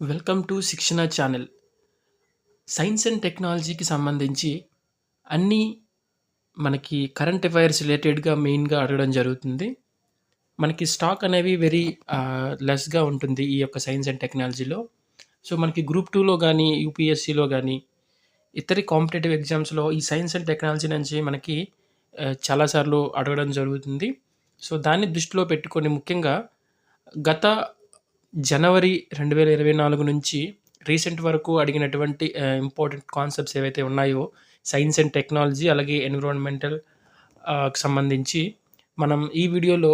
Welcome to శిక్షణ channel. Science and టెక్నాలజీకి సంబంధించి అన్నీ మనకి కరెంట్ అఫైర్స్ రిలేటెడ్‌గా మెయిన్‌గా అడగడం జరుగుతుంది. మనకి స్టాక్ అనేవి వెరీ లెస్‌గా ఉంటుంది ఈ యొక్క సైన్స్ అండ్ టెక్నాలజీలో. సో, మనకి గ్రూప్ 2లో గానీ, యూపీఎస్‌సీలో గానీ, ఇతర కాంపిటేటివ్ ఎగ్జామ్స్‌లో ఈ సైన్స్ అండ్ టెక్నాలజీ నుంచి మనకి చాలా సార్లు అడగడం జరుగుతుంది. సో, దాన్ని దృష్టిలో పెట్టుకొని ముఖ్యంగా గత జనవరి 2024 నుంచి రీసెంట్ వరకు అడిగినటువంటి ఇంపార్టెంట్ కాన్సెప్ట్స్ ఏవైతే ఉన్నాయో సైన్స్ అండ్ టెక్నాలజీ అలాగే ఎన్విరాన్మెంటల్ కి సంబంధించి మనం ఈ వీడియోలో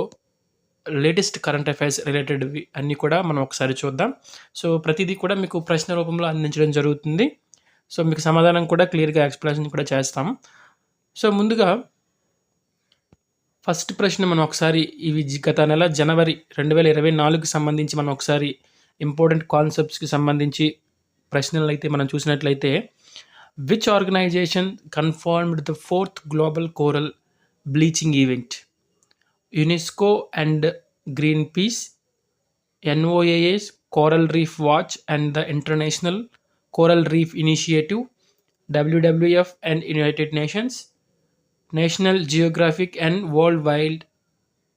లేటెస్ట్ కరెంట్ అఫైర్స్ రిలేటెడ్‌వి అన్నీ కూడా మనం ఒకసారి చూద్దాం. సో, ప్రతీదీ కూడా మీకు ప్రశ్న రూపంలో అందించడం జరుగుతుంది. సో, మీకు సమాధానం కూడా క్లియర్‌గా ఎక్స్‌ప్లనేషన్ కూడా చేస్తాం. సో, ముందుగా ఫస్ట్ ప్రశ్న మనం ఒకసారి ఇవి గత నెల జనవరి 2024కి సంబంధించి మనం ఒకసారి ఇంపార్టెంట్ కాన్సెప్ట్స్‌కి సంబంధించి ప్రశ్నలైతే మనం చూసినట్లయితే, which organization confirmed the 4th global coral bleaching event? UNESCO and Greenpeace, NOAA's, Coral Reef Watch and the International Coral Reef Initiative, WWF and United Nations, National Geographic and World Wild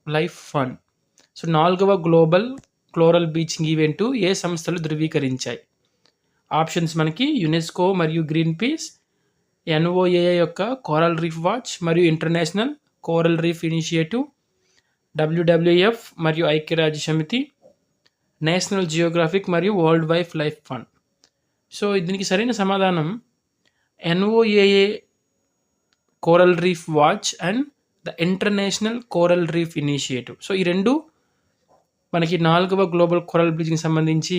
Life Fund. So, 4వ global coral bleaching event ఏ సంస్థలు ధృవీకరించాయి? Options మనకి UNESCO మరియు Greenpeace, NOAA యొక్క Coral Reef Watch మరియు International Coral Reef Initiative, WWF మరియు ఐక్యరాజ్య సమితి, నేషనల్ జియోగ్రాఫిక్ మరియు World Wild Life Fund. So, దీనికి సరైన సమాధానం NOAA coral Reef Watch and the International Coral Reef initiative. So, ఈ రెండు మనకి 4వ గ్లోబల్ కోరల్ బ్లీచింగ్‌కి సంబంధించి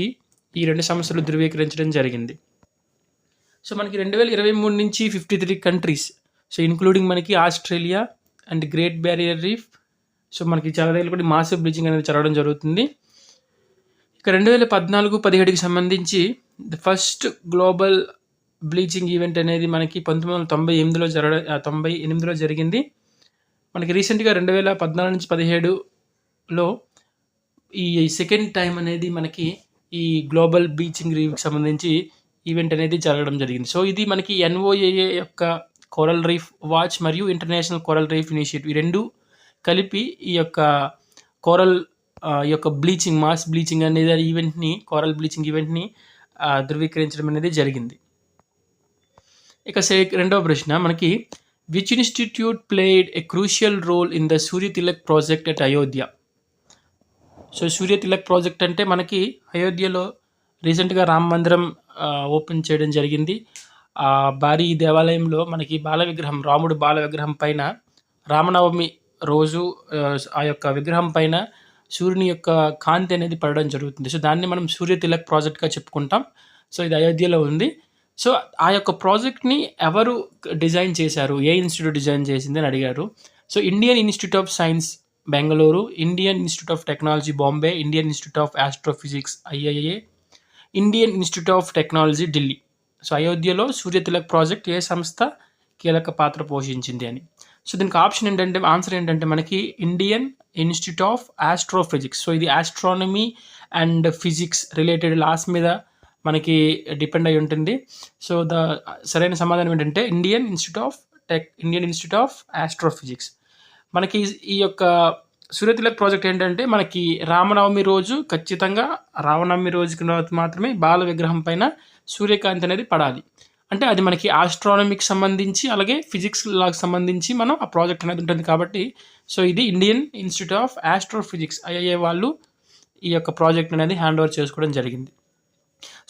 ఈ 2 సంస్థలు ధృవీకరించడం జరిగింది. సో, మనకి 2023 నుంచి 53 కంట్రీస్, సో ఇంక్లూడింగ్ మనకి Australia and great barrier reef. So, మనకి చాలా దగ్గర కూడా మాసివ్ బ్లీచింగ్ అనేది జరగడం జరుగుతుంది. ఇక 2014-17కి సంబంధించి the first global bleaching event అనేది మనకి 1998లో జరిగింది. మనకి రీసెంట్‌గా 2014-17లో ఈ సెకండ్ టైం అనేది మనకి ఈ గ్లోబల్ బ్లీచింగ్ రీఫ్‌కి సంబంధించి ఈవెంట్ అనేది జరగడం జరిగింది. సో, ఇది మనకి ఎన్ఓఏఏ యొక్క కోరల్ రీఫ్ వాచ్ మరియు ఇంటర్నేషనల్ కోరల్ రీఫ్ ఇనిషియేటివ్ ఈ 2 కలిపి ఈ యొక్క కోరల్ ఈ యొక్క బ్లీచింగ్ మాస్ బ్లీచింగ్ అనేది ఈవెంట్‌ని కోరల్ బ్లీచింగ్ ఈవెంట్‌ని ధృవీకరించడం అనేది జరిగింది. ఇక రెండవ ప్రశ్న మనకి which institute played a crucial role in the Surya Tilak project at Ayodhya? So, Surya Tilak project అంటే మనకి అయోధ్యలో రీసెంట్‌గా రామ మందిరం ఓపెన్ చేయడం జరిగింది. భారీ దేవాలయంలో మనకి బాల విగ్రహం, రాముడు బాల విగ్రహం పైన రామనవమి రోజు ఆ యొక్క విగ్రహం పైన సూర్యుని యొక్క కాంతి అనేది పడడం జరుగుతుంది. సో, దాన్ని మనం సూర్య తిలక్ ప్రాజెక్ట్‌గా చెప్పుకుంటాం. సో, ఇది అయోధ్యలో ఉంది. సో, ఆ యొక్క ప్రాజెక్ట్‌ని ఎవరు డిజైన్ చేశారు? ఏ ఇన్స్టిట్యూట్ డిజైన్ చేసింది అని అడిగారు. So, Indian institute of science Bengaluru, Indian institute of technology Bombay, Indian institute of astrophysics ఐఐఏ, Indian institute of technology Delhi. So, అయోధ్యలో సూర్య తిలక్ ప్రాజెక్ట్ ఏ సంస్థ కీలక పాత్ర పోషించింది అని. సో, దీనికి ఆప్షన్ ఏంటంటే ఆన్సర్ ఏంటంటే మనకి Indian institute of Astrophysics. So, ఇది astronomy and physics related laws మీద మనకి డిపెండ్ అయి ఉంటుంది. సో, సరైన సమాధానం ఏంటంటే ఇండియన్ ఇన్స్టిట్యూట్ ఆఫ్ ఆస్ట్రోఫిజిక్స్. మనకి ఈ యొక్క సూర్య తిలక్ ప్రాజెక్ట్ ఏంటంటే మనకి రామనవమి రోజు ఖచ్చితంగా రామనవమి రోజుకి మాత్రమే బాల విగ్రహం పైన సూర్యకాంతి అనేది పడాలి. అంటే అది మనకి ఆస్ట్రానమీకి సంబంధించి అలాగే ఫిజిక్స్ లాకి సంబంధించి మనం ఆ ప్రాజెక్ట్ అనేది ఉంటుంది కాబట్టి సో, ఇది ఇండియన్ ఇన్స్టిట్యూట్ ఆఫ్ ఆస్ట్రోఫిజిక్స్ ఐఐఏ వాళ్ళు ఈ యొక్క ప్రాజెక్ట్ అనేది హ్యాండ్ ఓవర్ చేసుకోవడం జరిగింది.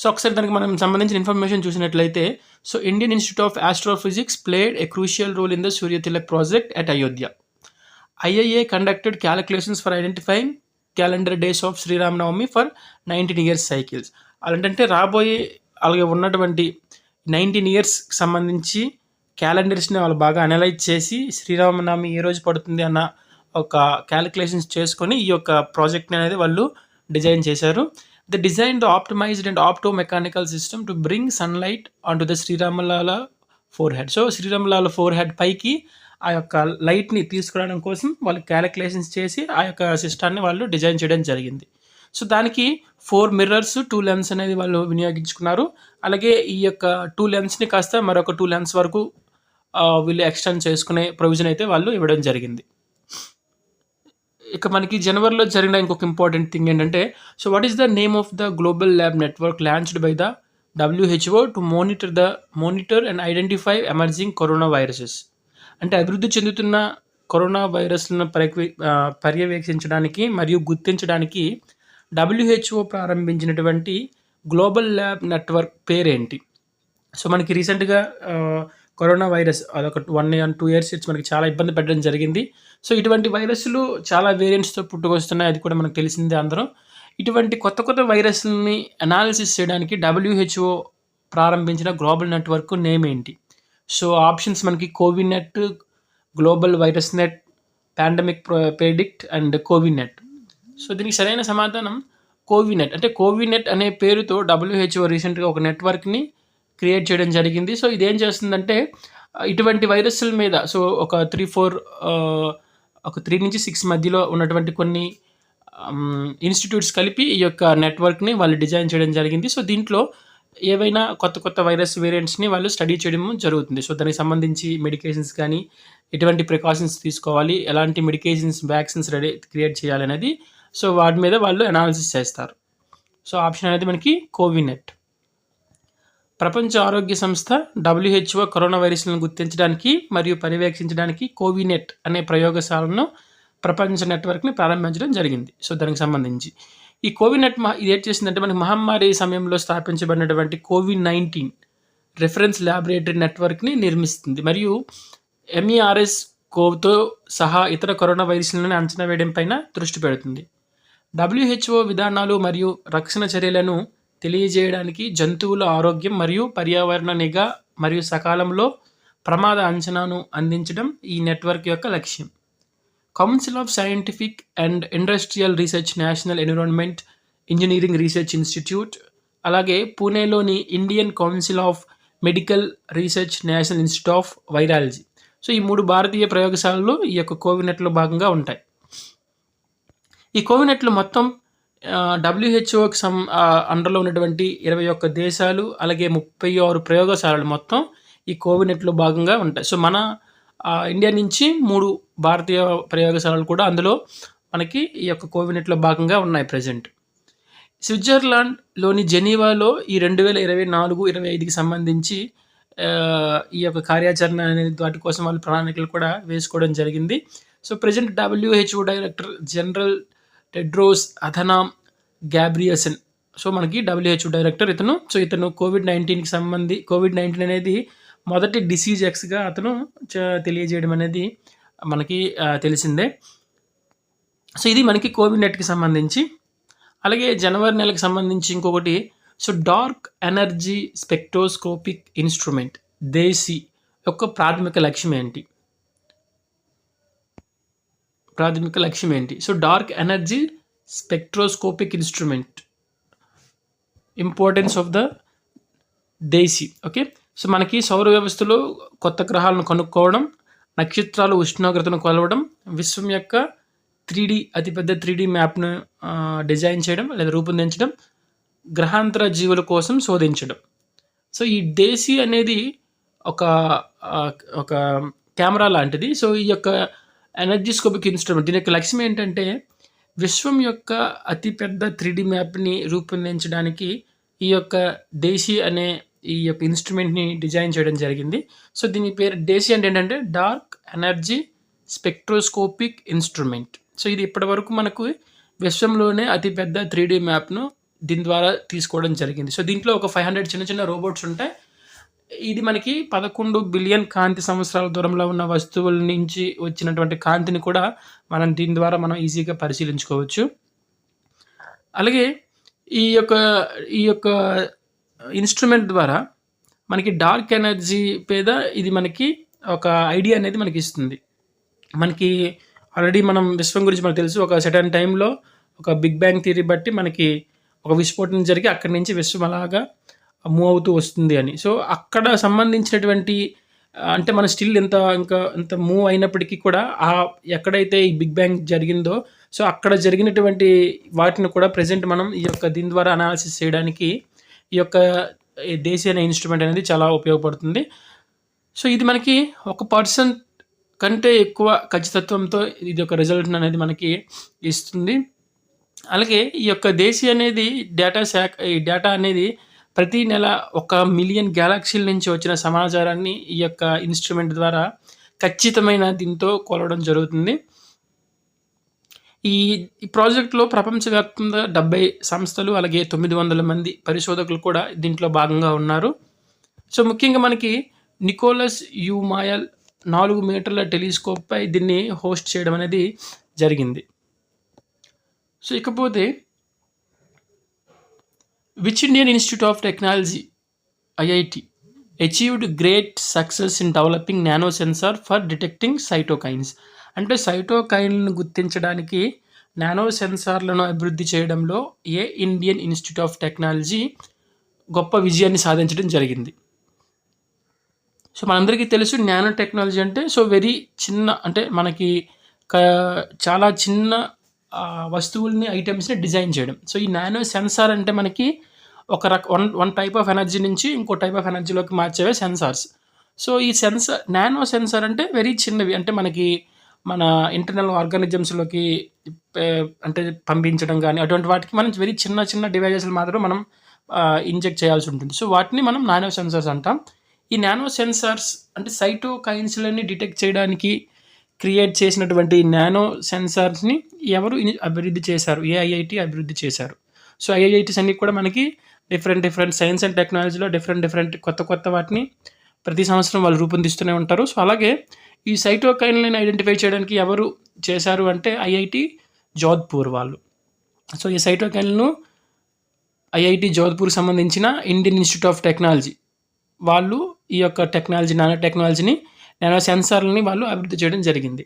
సో, ఒకసారి దానికి మనం సంబంధించిన ఇన్ఫర్మేషన్ చూసినట్లయితే so, Indian institute of astrophysics played a crucial role in the Surya Tilak project at Ayodhya. IIA conducted calculations for identifying calendar days of Sri Ramanavami for 19 years cycles. అలాంటంటే రాబోయే అలాగే ఉన్నటువంటి 19 yearsకి సంబంధించి క్యాలెండర్స్ని వాళ్ళు బాగా అనలైజ్ చేసి శ్రీరామనవమి ఏ రోజు పడుతుంది అన్న ఒక క్యాలిక్యులేషన్స్ చేసుకొని ఈ యొక్క ప్రాజెక్ట్ని అనేది వాళ్ళు డిజైన్ చేశారు. The design the optimized and opto mechanical system to bring sunlight on to the Shri Ram Lalla forehead. So, Shri Ram Lalla forehead పైకి ఆ యొక్క లైట్‌ని తీసుకురావడం కోసం వాళ్ళు క్యాలిక్యులేషన్స్ చేసి ఆ యొక్క సిస్టాన్ని వాళ్ళు డిజైన్ చేయడం జరిగింది. సో దానికి 4 మిర్రర్స్, 2 లెన్స్ అనేది వాళ్ళు వినియోగించుకున్నారు. అలాగే ఈ యొక్క 2 లెన్స్‌ని కాస్త మరొక 2 లెన్స్ వరకు వీళ్ళు ఎక్స్టెండ్ చేసుకునే ప్రొవిజన్ అయితే వాళ్ళు ఇవ్వడం జరిగింది. ఇక మనకి జనవరిలో జరిగిన ఇంకొక ఇంపార్టెంట్ థింగ్ ఏంటంటే, so what is the name of the global lab network launched by the WHO to monitor and identify emerging corona viruses. అంటే అభివృద్ధి చెందుతున్న కరోనా వైరస్లను పర్యవేక్షించడానికి మరియు గుర్తించడానికి WHO ప్రారంభించినటువంటి గ్లోబల్ ల్యాబ్ నెట్వర్క్ పేరేంటి? సో మనకి రీసెంట్‌గా కరోనా వైరస్ అదొక 1 ఇయర్, 2 ఇయర్స్ నుంచి మనకి చాలా ఇబ్బంది పెట్టడం జరిగింది. సో ఇటువంటి వైరస్‌లు చాలా వేరియంట్స్‌తో పుట్టుకొస్తున్నాయి. అది కూడా మనకు తెలిసిందే అందరం. ఇటువంటి కొత్త వైరస్‌లని అనాలిసిస్ చేయడానికి WHO ప్రారంభించిన గ్లోబల్ నెట్వర్క్ నేమ్ ఏంటి? సో ఆప్షన్స్ మనకి CoViNet, global virus net, pandemic predict and CoViNet. So దీనికి సరైన సమాధానం కోవినెట్. అంటే కోవినెట్ అనే పేరుతో WHO రీసెంట్‌గా ఒక నెట్వర్క్‌ని క్రియేట్ చేయడం జరిగింది. సో ఇదేం చేస్తుందంటే ఇటువంటి వైరస్ల మీద సో ఒక 3 నుంచి 6 మధ్యలో ఉన్నటువంటి కొన్ని ఇన్స్టిట్యూట్స్ కలిపి ఈ యొక్క నెట్వర్క్‌ని వాళ్ళు డిజైన్ చేయడం జరిగింది. సో దీంట్లో ఏవైనా కొత్త వైరస్ వేరియంట్స్‌ని వాళ్ళు స్టడీ చేయడం జరుగుతుంది. సో దానికి సంబంధించి మెడికేషన్స్ కానీ, ఎటువంటి ప్రికాషన్స్ తీసుకోవాలి, ఎలాంటి మెడికేషన్స్, వ్యాక్సిన్స్ క్రియేట్ చేయాలనేది సో వాటి మీద వాళ్ళు అనాలిసిస్ చేస్తారు. సో ఆప్షన్ అనేది మనకి కోవినెట్. ప్రపంచ ఆరోగ్య సంస్థ WHO కరోనా వైరస్లను గుర్తించడానికి మరియు పర్యవేక్షించడానికి కోవినెట్ అనే ప్రయోగశాలను ప్రపంచ నెట్వర్క్‌ని ప్రారంభించడం జరిగింది. సో దానికి సంబంధించి ఈ కోవినెట్ ఇది ఏం చేసిందంటే మనకి మహమ్మారి సమయంలో స్థాపించబడినటువంటి కోవిడ్-19 రిఫరెన్స్ ల్యాబొరేటరీ నెట్వర్క్‌ని నిర్మిస్తుంది మరియు MERS కోవ్‌తో సహా ఇతర కరోనా వైరస్లను అంచనా వేయడం పైన దృష్టి పెడుతుంది. WHO విధానాలు మరియు రక్షణ చర్యలను తెలియజేయడానికి జంతువుల ఆరోగ్యం మరియు పర్యావరణ నిఘా మరియు సకాలంలో ప్రమాద అంచనాను అందించడం ఈ నెట్వర్క్ యొక్క లక్ష్యం. Council of Scientific and Industrial Research, National Environment Engineering Research Institute, అలాగే పూణేలోని Indian Council of Medical Research, National Institute of Virology. So ఈ 3 భారతీయ ప్రయోగశాలలు ఈ యొక్క కోవినెట్లో భాగంగా ఉంటాయి. ఈ కోవినెట్లో మొత్తం WHOకి అండర్లో ఉన్నటువంటి 21 దేశాలు అలాగే 36 ప్రయోగశాలలు మొత్తం ఈ కోవినెట్లో భాగంగా ఉంటాయి. సో మన ఇండియా నుంచి 3 భారతీయ ప్రయోగశాలలు కూడా అందులో మనకి ఈ యొక్క కోవినెట్లో భాగంగా ఉన్నాయి ప్రెజెంట్. స్విట్జర్లాండ్లోని జెనీవాలో ఈ 2024-25కి సంబంధించి ఈ యొక్క కార్యాచరణ అనేది వాటి కోసం వాళ్ళు ప్రణాళికలు కూడా వేసుకోవడం జరిగింది. So present WHO director general Tedros Adhanom Ghebreyesus, so మనకి WHO డైరెక్టర్ ఇతను. సో ఇతను కోవిడ్-19 అనేది మొదటి డిసీజ్ ఎక్స్గా అతను తెలియజేయడం అనేది మనకి తెలిసిందే. సో ఇది మనకి కోవినెట్కి సంబంధించి. అలాగే జనవరి నెలకు సంబంధించి ఇంకొకటి, so dark energy spectroscopic instrument DESI యొక్క ప్రాథమిక లక్ష్యం ఏంటి? So dark energy spectroscopic instrument, importance of the DESI. Okay, so మనకి సౌర వ్యవస్థలో కొత్త గ్రహాలను కనుక్కోవడం, నక్షత్రాల ఉష్ణోగ్రతను కొలవడం, విశ్వం యొక్క 3D అతిపెద్ద 3D మ్యాప్ను డిజైన్ చేయడం లేదా రూపొందించడం, గ్రహాంతర జీవుల కోసం శోధించడం. సో ఈ దేశీ అనేది ఒక కెమెరా లాంటిది. సో ఈ యొక్క ఎనర్జీస్కోపిక్ ఇన్స్ట్రుమెంట్ దీని యొక్క లక్ష్యం ఏంటంటే విశ్వం యొక్క అతిపెద్ద 3D మ్యాప్ని రూపొందించడానికి ఈ యొక్క దేశీ అనే ఈ యొక్క ఇన్స్ట్రుమెంట్ని డిజైన్ చేయడం జరిగింది. సో దీని పేరు దేశీ అంటే ఏంటంటే dark energy spectroscopic instrument. So ఇది ఇప్పటివరకు మనకు విశ్వంలోనే అతిపెద్ద 3D మ్యాప్ను దీని ద్వారా తీసుకోవడం జరిగింది. సో దీంట్లో ఒక 500 చిన్న రోబోట్స్ ఉంటాయి. ఇది మనకి 11 బిలియన్ కాంతి సంవత్సరాల దూరంలో ఉన్న వస్తువుల నుంచి వచ్చినటువంటి కాంతిని కూడా దీని ద్వారా మనం ఈజీగా పరిశీలించుకోవచ్చు. అలాగే ఈ యొక్క ఇన్స్ట్రుమెంట్ ద్వారా మనకి డార్క్ ఎనర్జీ మీద ఇది మనకి ఒక ఐడియా అనేది మనకి ఇస్తుంది. మనకి ఆల్రెడీ విశ్వం గురించి మనకు తెలుసు. ఒక సర్టెన్ టైంలో ఒక బిగ్ బ్యాంగ్ థియరీ బట్టి మనకి ఒక విస్ఫోటనం జరిగి అక్కడి నుంచి విశ్వం అలాగా మూవ్ అవుతూ వస్తుంది అని. సో అక్కడ సంబంధించినటువంటి అంటే మన స్టిల్ ఎంత మూవ్ అయినప్పటికీ కూడా ఎక్కడైతే ఈ బిగ్ బ్యాంగ్ జరిగిందో సో అక్కడ జరిగినటువంటి వాటిని కూడా ప్రెజెంట్ మనం ఈ యొక్క దీని ద్వారా అనాలిసిస్ చేయడానికి ఈ యొక్క దేశీయ అనే ఇన్స్ట్రుమెంట్ అనేది చాలా ఉపయోగపడుతుంది. సో ఇది మనకి 1% కంటే ఎక్కువ ఖచ్చితత్వంతో ఇది ఒక రిజల్ట్ అనేది మనకి ఇస్తుంది. అలాగే ఈ యొక్క దేశీ అనేది ఈ డేటా అనేది ప్రతి నెల 1,000,000 గ్యాలక్సీల నుంచి వచ్చిన సమాచారాన్ని ఈ యొక్క ఇన్స్ట్రుమెంట్ ద్వారా ఖచ్చితమైన దీంతో కొలవడం జరుగుతుంది. ఈ ప్రాజెక్ట్‌లో ప్రపంచవ్యాప్తంగా 70 సంస్థలు అలాగే 900 మంది పరిశోధకులు కూడా దీంట్లో భాగంగా ఉన్నారు. సో ముఖ్యంగా మనకి నికోలస్ యుమాయల్ 4 మీటర్ల టెలిస్కోప్పై దీన్ని హోస్ట్ చేయడం అనేది జరిగింది. సో ఇకపోతే which Indian institute of technology IIT achieved great success in developing nano sensor for detecting cytokines. అంటే సైటోకైన్లను గుర్తించడానికి నానో సెన్సార్లను అభివృద్ధి చేయడంలో ఏ ఇండియన్ ఇన్స్టిట్యూట్ ఆఫ్ టెక్నాలజీ గొప్ప విజయాన్ని సాధించడం జరిగింది. సో మనందరికీ తెలుసు నానో టెక్నాలజీ అంటే సో వెరీ చిన్న, అంటే మనకి చాలా చిన్న వస్తువుల్ని ఐటమ్స్ని డిజైన్ చేయడం. సో ఈ నానో సెన్సార్ అంటే మనకి ఒక వన్ టైప్ ఆఫ్ ఎనర్జీ నుంచి ఇంకో టైప్ ఆఫ్ ఎనర్జీలోకి మార్చేవే సెన్సార్స్. సో ఈ నానో సెన్సార్ అంటే వెరీ చిన్నవి, అంటే మనకి మన ఇంటర్నల్ ఆర్గానిజమ్స్లోకి అంటే పంపించడం కానీ అటువంటి వాటికి మనం వెరీ చిన్న చిన్న డివైజెస్లు మాత్రం మనం ఇంజెక్ట్ చేయాల్సి ఉంటుంది. సో వాటిని మనం నానో సెన్సార్స్ అంటాం. ఈ నానో సెన్సార్స్ అంటే సైటోకైన్స్లని డిటెక్ట్ చేయడానికి క్రియేట్ చేసినటువంటి నానో సెన్సార్స్ని ఎవరు అభివృద్ధి చేశారు? ఏ ఐఐటి అభివృద్ధి చేశారు? సో ఐఐటీస్ అన్నీ కూడా మనకి డిఫరెంట్ సైన్స్ అండ్ టెక్నాలజీలో డిఫరెంట్ కొత్త వాటిని ప్రతి సంవత్సరం వాళ్ళు రూపొందిస్తూనే ఉంటారు. సో అలాగే ఈ సైటోకైన్లను ఐడెంటిఫై చేయడానికి ఎవరు చేశారు అంటే ఐఐటి జోధ్పూర్ వాళ్ళు. సో ఈ సైటోకైన్లను ఐఐటి జోధ్పూర్కి సంబంధించిన ఇండియన్ ఇన్స్టిట్యూట్ ఆఫ్ టెక్నాలజీ వాళ్ళు ఈ యొక్క నానో టెక్నాలజీని, నానో సెన్సార్లని వాళ్ళు అభివృద్ధి చేయడం జరిగింది.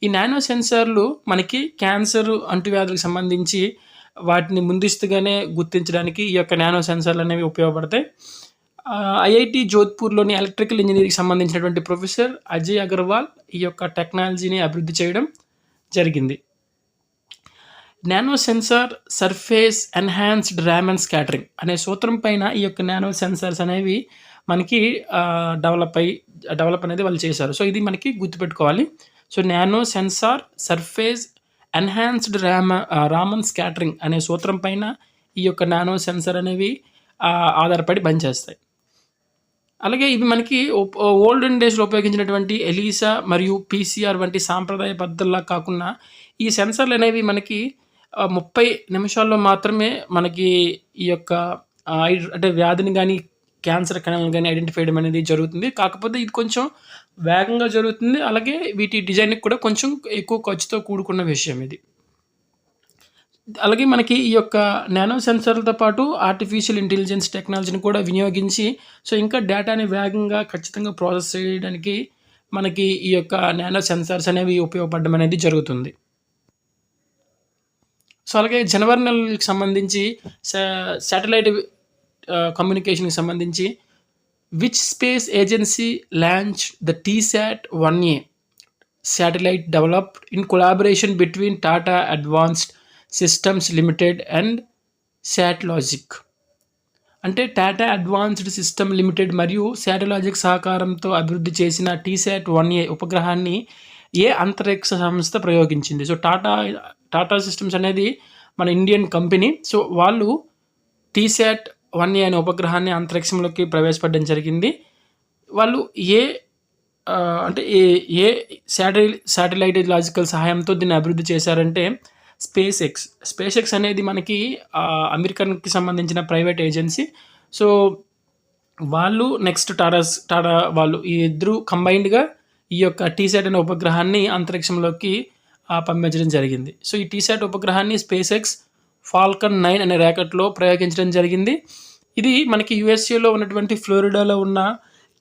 ఈ నానో సెన్సార్లు మనకి క్యాన్సర్ అంటువ్యాధులకు సంబంధించి వాటిని ముందస్తుగానే గుర్తించడానికి ఈ యొక్క నానో సెన్సార్లు అనేవి ఉపయోగపడతాయి. ఐఐటి జోధ్పూర్లోని ఎలక్ట్రికల్ ఇంజనీరింగ్కి సంబంధించినటువంటి ప్రొఫెసర్ అజయ్ అగర్వాల్ ఈ యొక్క టెక్నాలజీని అభివృద్ధి చేయడం జరిగింది. Nano sensor surface enhanced Raman scattering అనే సూత్రం పైన ఈ యొక్క నానో సెన్సార్స్ అనేవి మనకి డెవలప్ అనేది వాళ్ళు చేశారు. సో ఇది మనకి గుర్తుపెట్టుకోవాలి. So nano sensor surface enhanced Raman scattering అనే సూత్రం పైన ఈ యొక్క నానో సెన్సార్ అనేవి ఆధారపడి పనిచేస్తాయి. అలాగే ఇవి మనకి ఓల్డెన్ డేస్లో ఉపయోగించినటువంటి ఎలీసా మరియు పీసీఆర్ వంటి సాంప్రదాయ పద్ధతుల్లా కాకుండా ఈ సెన్సార్లు అనేవి మనకి 30 నిమిషాల్లో మాత్రమే మనకి ఈ యొక్క అంటే వ్యాధిని కానీ క్యాన్సర్ కణాలను కానీ ఐడెంటిఫై చేయడం అనేది జరుగుతుంది. కాకపోతే ఇది కొంచెం వేగంగా జరుగుతుంది. అలాగే వీటి డిజైన్కి కూడా కొంచెం ఎక్కువ ఖర్చుతో కూడుకున్న విషయం ఇది. అలాగే మనకి ఈ యొక్క నానో సెన్సార్లతో పాటు ఆర్టిఫిషియల్ ఇంటెలిజెన్స్ టెక్నాలజీని కూడా వినియోగించి సో ఇంకా డేటాని వేగంగా ఖచ్చితంగా ప్రాసెస్ చేయడానికి మనకి ఈ యొక్క నానో సెన్సార్స్ అనేవి ఉపయోగపడడం అనేది జరుగుతుంది. సో అలాగే జనవరి నెలకి సంబంధించి శాటిలైట్ కమ్యూనికేషన్కి సంబంధించి which space agency launch the TSAT-1A satellite developed in collaboration between Tata Advanced Systems Limited and Satellogic. అంటే టాటా అడ్వాన్స్డ్ సిస్టమ్ లిమిటెడ్ మరియు శాటలాజిక్ సహకారంతో అభివృద్ధి చేసిన TSAT-1A ఉపగ్రహాన్ని ఏ అంతరిక్ష సంస్థ ప్రయోగించింది? సో టాటా సిస్టమ్స్ అనేది మన ఇండియన్ కంపెనీ. సో వాళ్ళు TSAT-1A అనే ఉపగ్రహాన్ని అంతరిక్షంలోకి ప్రవేశపెట్టడం జరిగింది. వాళ్ళు ఏ శాటిలైట్ లాజికల్ సహాయంతో దీన్ని అభివృద్ధి చేశారంటే స్పేస్ ఎక్స్ అనేది మనకి అమెరికన్కి సంబంధించిన ప్రైవేట్ ఏజెన్సీ. సో వాళ్ళు నెక్స్ట్ టాటా వాళ్ళు ఈ ఇద్దరు కంబైన్డ్గా ఈ యొక్క TSAT అనే ఉపగ్రహాన్ని అంతరిక్షంలోకి పంపించడం జరిగింది. సో ఈ TSAT ఉపగ్రహాన్ని స్పేస్ ఎక్స్ ఫాల్కన్ 9 అనే ర్యాకెట్లో ప్రయోగించడం జరిగింది. ఇది మనకి యుఎస్ఏలో ఉన్నటువంటి ఫ్లోరిడాలో ఉన్న